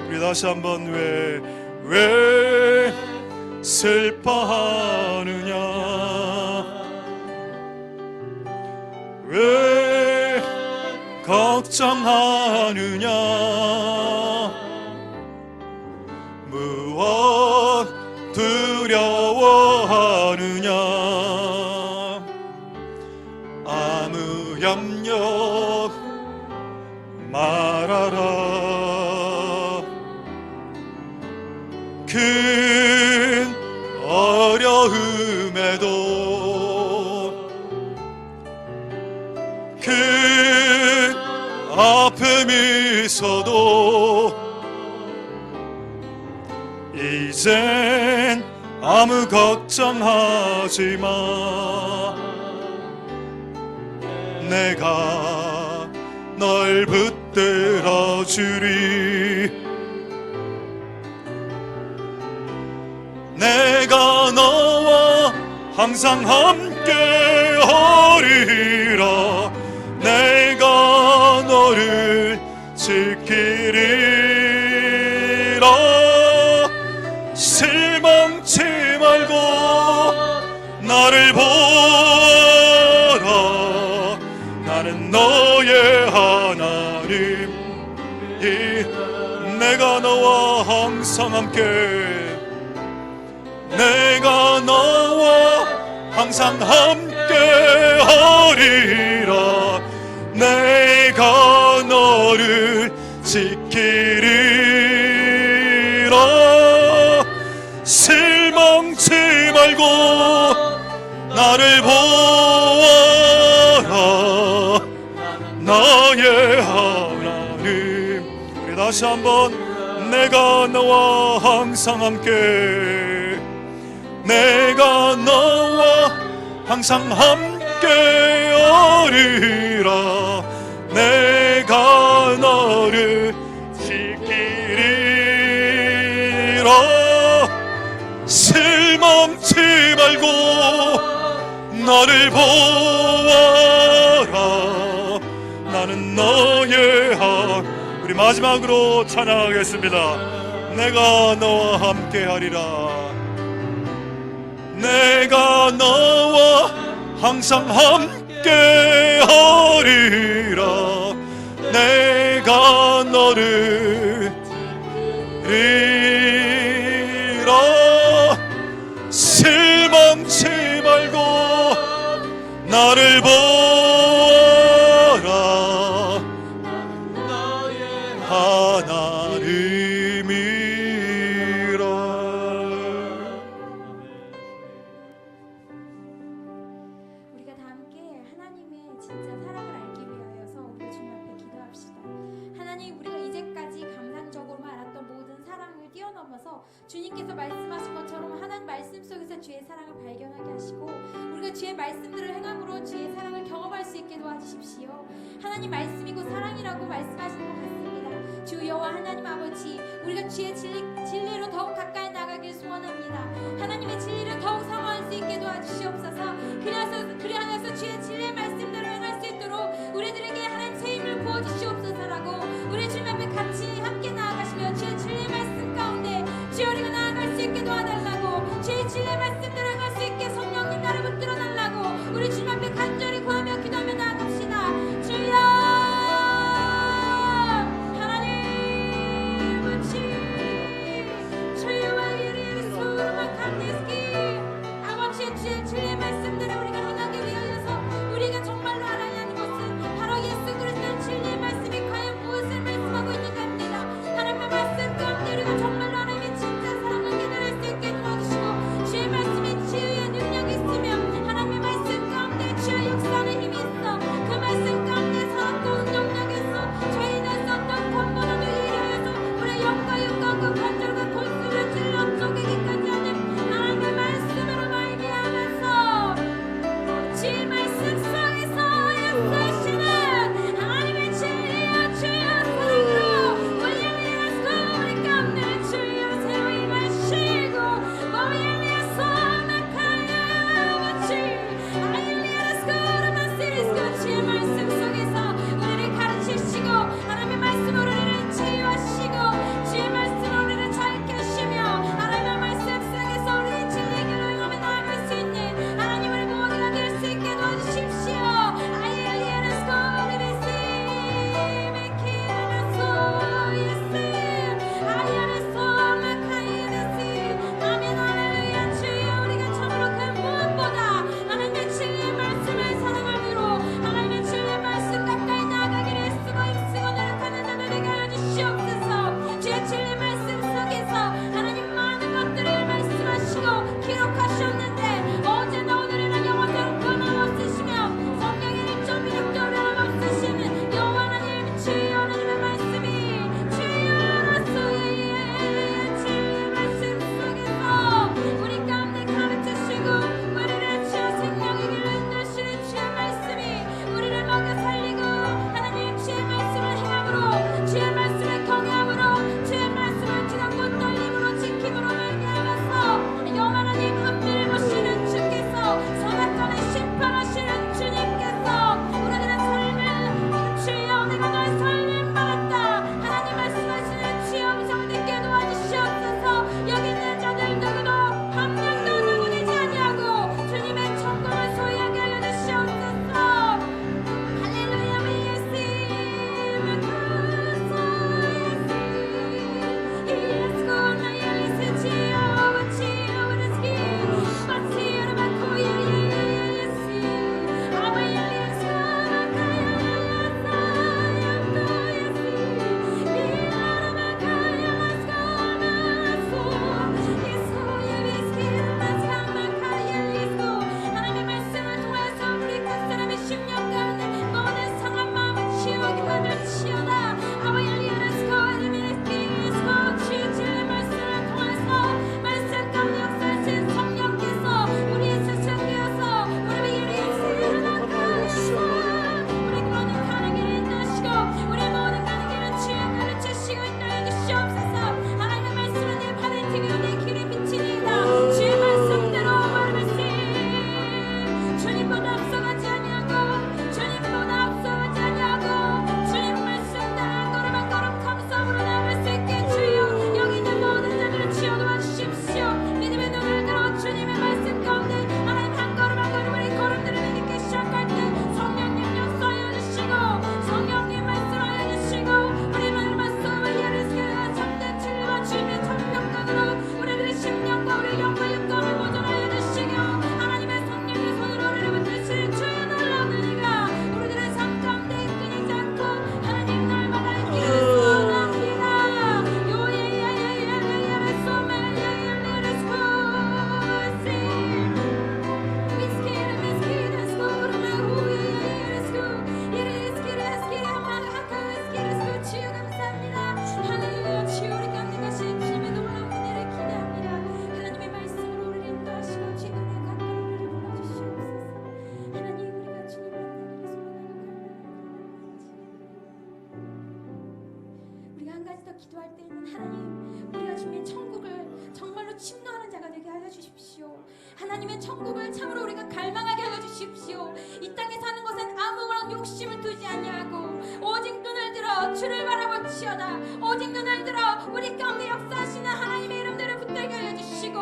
우리 다시 한번 왜 슬퍼하느냐, 왜 걱정하느냐, 무엇 두려워하느냐, 아무 염려 말아라. 큰 어려움에도, 큰 아픔이 있어도 이젠 아무 걱정하지 마. 내가 널 붙들어 주리. 내가 너와 항상 함께 하리라. 내가 너를 지키리라. 실망치 말고 나를 보라. 나는 너의 하나님. 내가 너와 항상 함께, 내가 너와 항상 함께 하리라. 내가 너를 지키리라. 실망치 말고 나를 보아라. 나의 하나님. 우리 다시 한번, 내가 너와 항상 함께, 내가 너와 항상 함께 하리라. 내가 너를 지키리라. 실망치 말고 나를 보아라. 나는 너의 우리 마지막으로 찬양하겠습니다. 내가 너와 함께 하리라. 내가 너와 항상 함께 하리라. 내가 너를 이라. 실망치 말고 나를 보아라. 하나님이라. 우리가 다 함께 하나님의 진짜 사랑을 알기 위하여서 우리가 주님 앞에 기도합시다. 하나님, 우리가 이제까지 감상적으로만 알았던 모든 사랑을 뛰어넘어서 주님께서 말씀하신 것처럼 하나님 말씀 속에서 주의 사랑을 발견하게 하시고, 우리가 주의 말씀들을 행함으로 주의 사랑을 경험할 수 있게 도와주십시오. 하나님 말씀이고 사랑이라고 말씀하시는 것 같습니다. 주 여호와 하나님 아버지, 우리가 주의 진리로 더욱 가까이 나가길 소원합니다. 하나님의 진리를 더욱 사모할 수 있게 도와주시옵소서. 그리하여서 주의 진리의 말씀대로 행할 수 있도록 우리들에게 하나님 새 힘을 부어주시옵소서라고 우리 주님 앞에 같이 함께 나아가시며 주의 진리의 말씀 가운데 주여 우리가 나아갈 수 있게 도와달라고, 주의 진리의 말씀대로 행할 수 있게 성령님 나를 붙들어 달라고 우리 주님 앞에 간절히 구하며 기도하며 나아갑시다. 주여 하나님 아버지, 주여 예수의 기도할 때는 하나님 우리가 주님의 천국을 정말로 침노하는 자가 되게 하여 주십시오. 하나님의 천국을 참으로 우리가 갈망하게 하여 주십시오. 이 땅에 사는 것엔 아무런 욕심을 두지 아니하고 오직 눈을 들어 주를 바라보시어다. 오직 눈을 들어 우리 가운데 역사하시는 하나님의 이름들을 붙들게 하여 주시고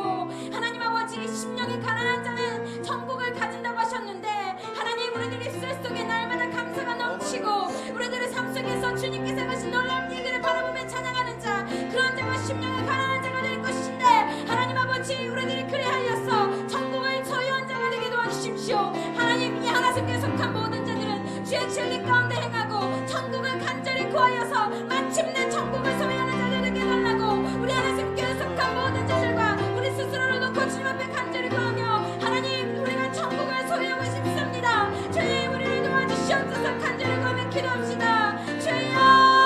하나님 아버지 심령이 가난한 자는 천국을 가진다고 하셨는데 하나님 우리들의 쓸 속에 날마다 감사가 넘치고 우리들의 삶 속에서 주님께서 하신 놀라운 일들을 바라보며 찬양하는 자 그런 자가 심령이 가난한 자가 될 것인데 하나님 아버지 우리들이 그리하여서 천국을 소유한 자가 되게 도와주십시오. 하나님 이 하나님께 속한 모든 자들은 주의 진리 가운데 행하고 천국을 간절히 구하여서 마침내 천국을 소유하는 자들 되게 달라고 우리 하나님께 속한 모든 자들과 우리 스스로를 놓고 주님 앞에 간절히 구하며 하나님 우리가 천국을 소유하고 싶습니다. 주님 우리를 도와주시옵소서. 간절히 구하며 기도합시다. 주여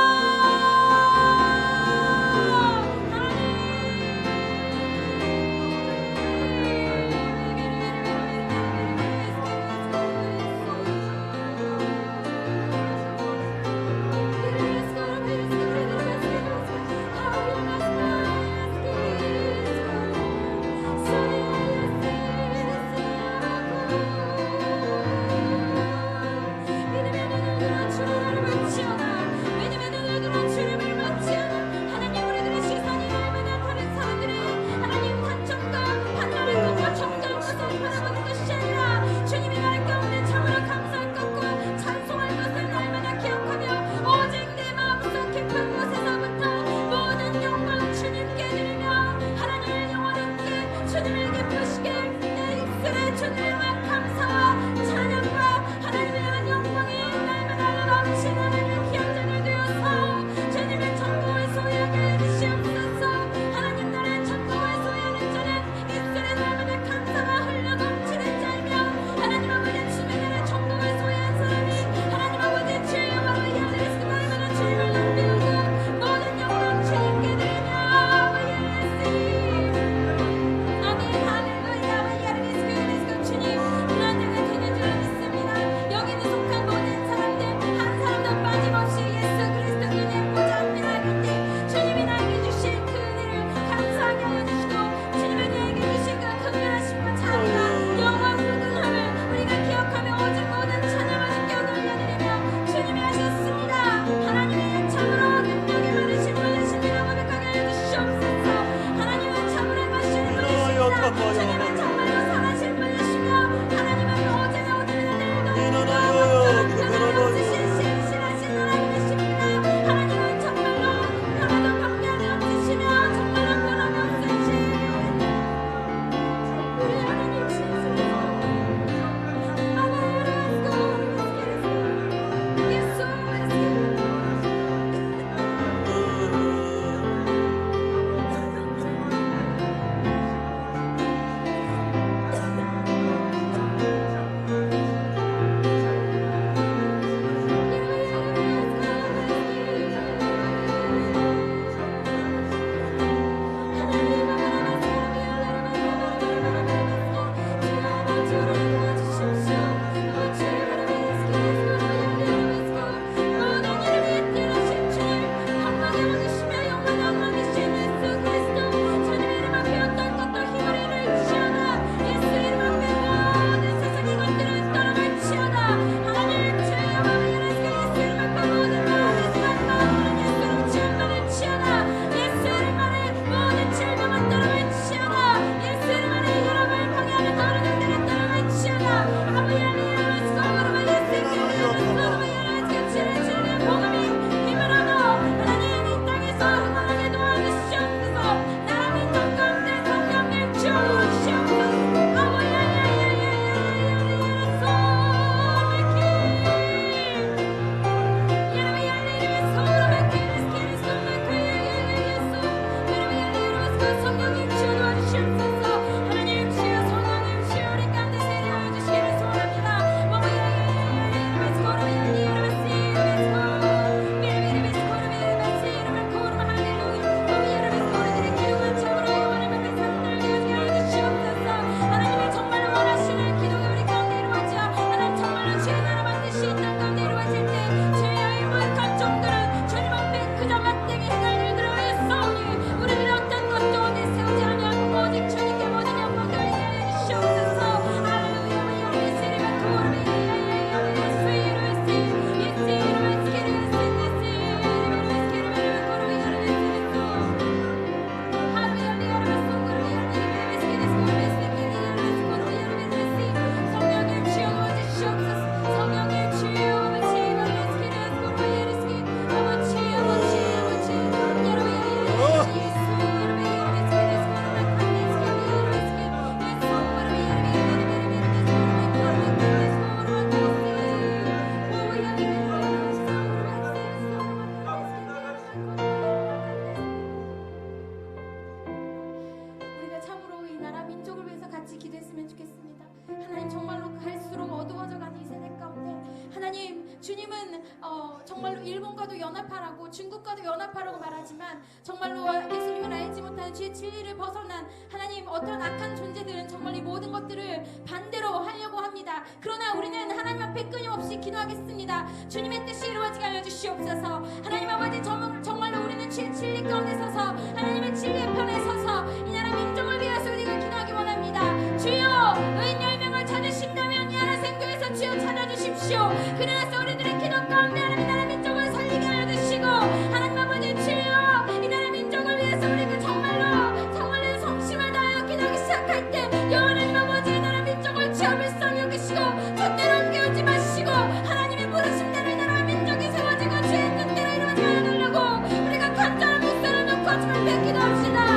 정말로 일본과도 연합하라고 중국과도 연합하라고 말하지만 정말로 예수님을 알지 못하는 주의 진리를 벗어난 하나님 어떤 악한 존재들은 정말 이 모든 것들을 반대로 하려고 합니다. 그러나 우리는 하나님 앞에 끊임없이 기도하겠습니다. 주님의 뜻이 이루어지게 하여 주시옵소서. 하나님 아버지 정말로 우리는 주의 진리 가운데 서서 하나님의 진리의 편에 서서 이 나라 민족을 위해서 우리가 기도하기 원합니다. 주여 의인 10명을 찾으신다면 이 나라 생교에서 주여 찾아주십시오. 그래서 우리들의 기도 가운데 하나님 나라 민족을 살리게 하여 주시고 하나님 아버지 주여 이 나라 민족을 위해서 우리가 정말로 성심을 다하여 기도하기 시작할 때 하나님 아버지 이 나라 민족을 주여 불쌍히 여기시고 절대로 깨우지 마시고 하나님의 부르심대로 이 나라 민족이 세워지고 주의 뜻대로 이루어지게 하여 달라고 우리가 간절한 목소리를 놓고 주님 앞에 기도합시다.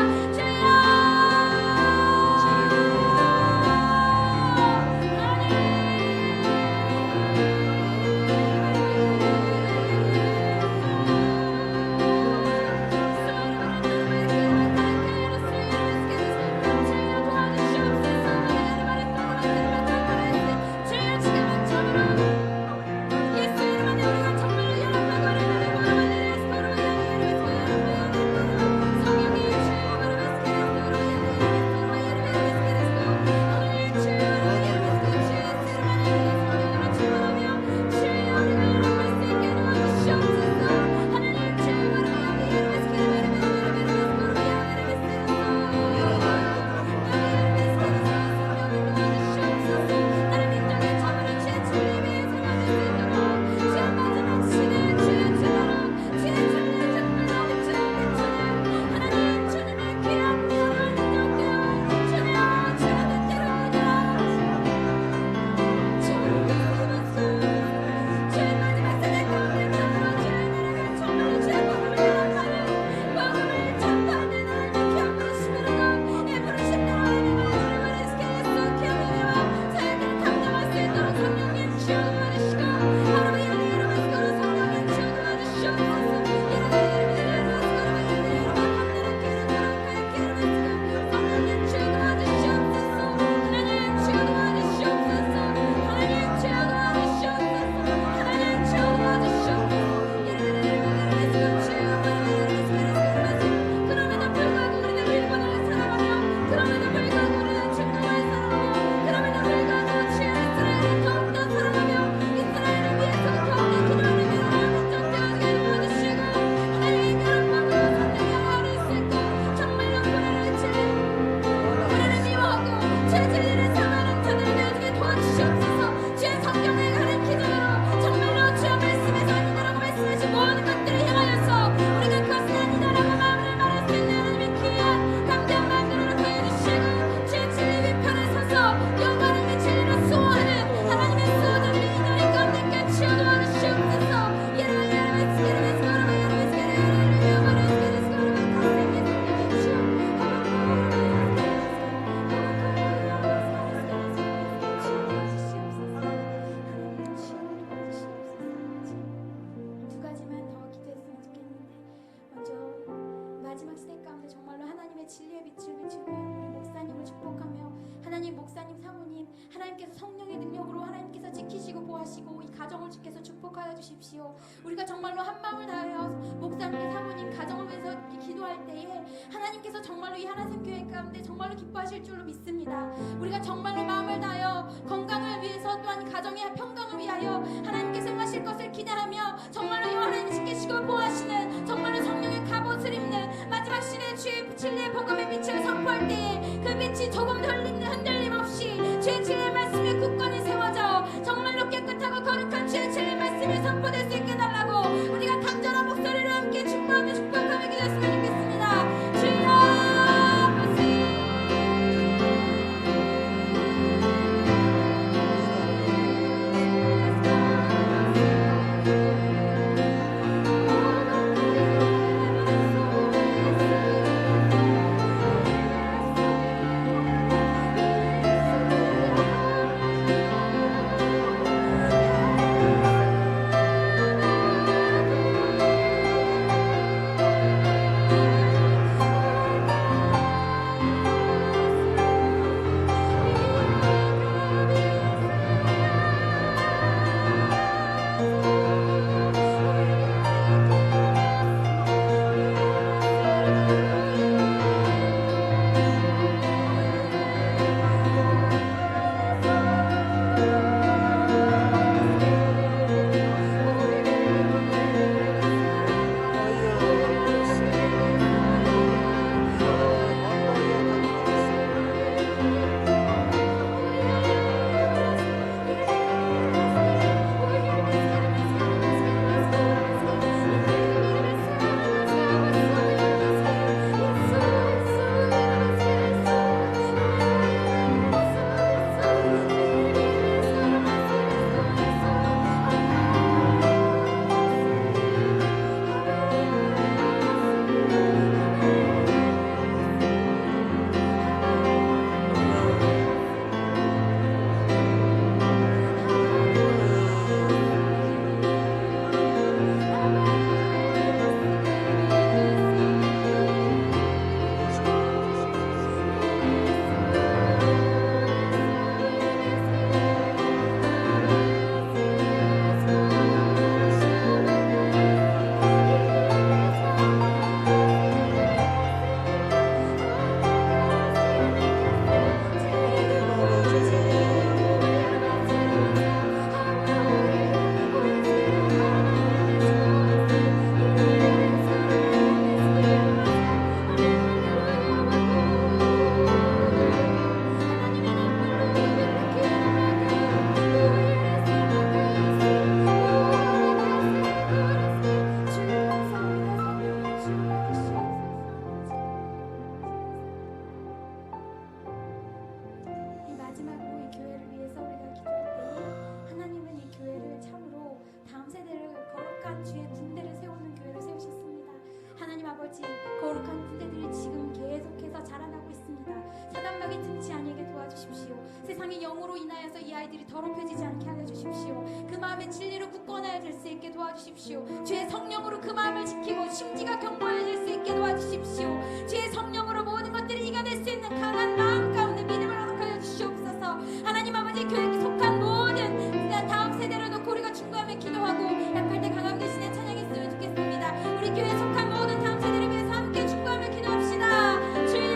주십시오. 우리가 정말로 한 마음을 다하여 목사님, 사모님, 가정을 위해서 기도할 때에 하나님께서 정말로 이 하나생교회 가운데 정말로 기뻐하실 줄로 믿습니다. 우리가 정말로 마음을 다하여 건강을 위해서 또한 가정의 평강을 위하여 하나님께서 행하실 것을 기대하며 정말로 이 하나님 지키시고 보호하시는 정말로 성령의 갑옷을 입는 마지막 시대의 주의 진리의 복음의 빛을 선포할 때에 그 빛이 조금도 흔들림 없이 주의 진리의 말씀에 굳건히 세워져 정말로 깨끗하고 거룩한 주의 진리의 말씀이 선포될 수 있게 해달라고 우리가 간절한 목소리로 함께 축복하며 축복하며 기도했으면 좋겠습니다. 주여 하나님의 영으로 인하여서 이 아이들이 더럽혀지지 않게 하여 주십시오. 그 마음의 진리로 굳건하여 질 수 있게 도와주십시오. 주의 성령으로 그 마음을 지키고 심지가 견고해질 수 있게 도와주십시오. 주의 성령으로 모든 것들을 이겨낼 수 있는 강한 마음 가운데 믿음을 허락하여 주시옵소서. 하나님 아버지, 교회에 속한 모든 다음 세대를 놓고 우리가 중보하며 기도하고 약할 때 강함 대신에 찬양했으면 좋겠습니다. 우리 교회에 속한 모든 다음 세대를 위해서 함께 중보하며 기도합시다. 주여,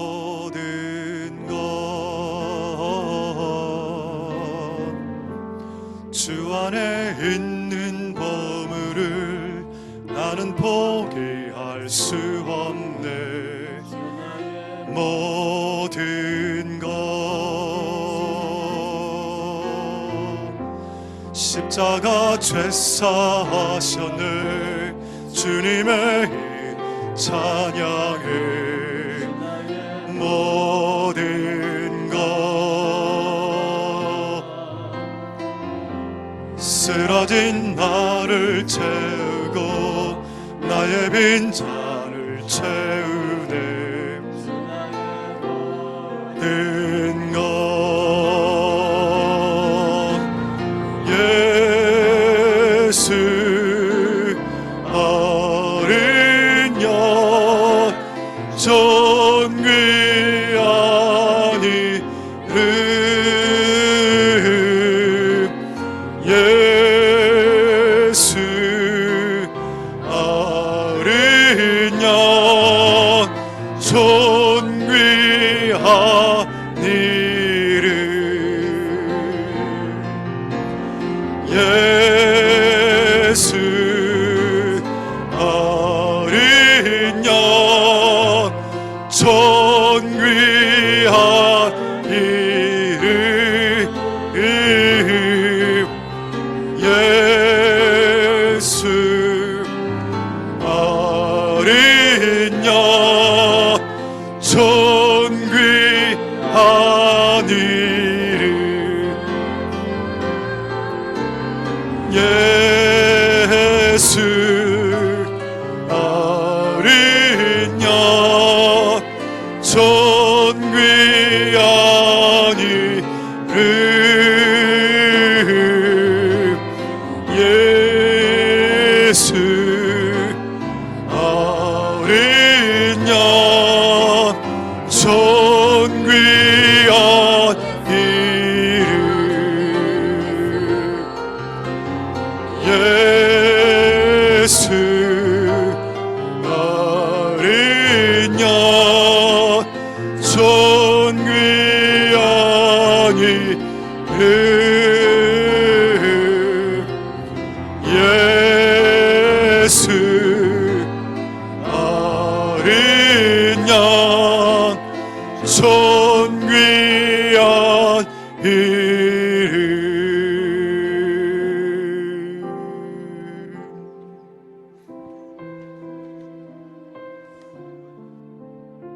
모든 것 주 안에 있는 보물을 나는 포기할 수 없네. 모든 것 십자가 죄사하셨네. 주님의 이 찬양해. 모든 것 쓰러진 나를 채우고 나의 빈잔을 채우네. 모든 것 예수 어린 양 존귀한 이름 예수 어린 양 존귀한 이름 예수 어린 존귀한 이름 예수 어린 양 존귀한 이름 예수 어린 양 존귀한 이름 예수 어린 양 존귀한 이름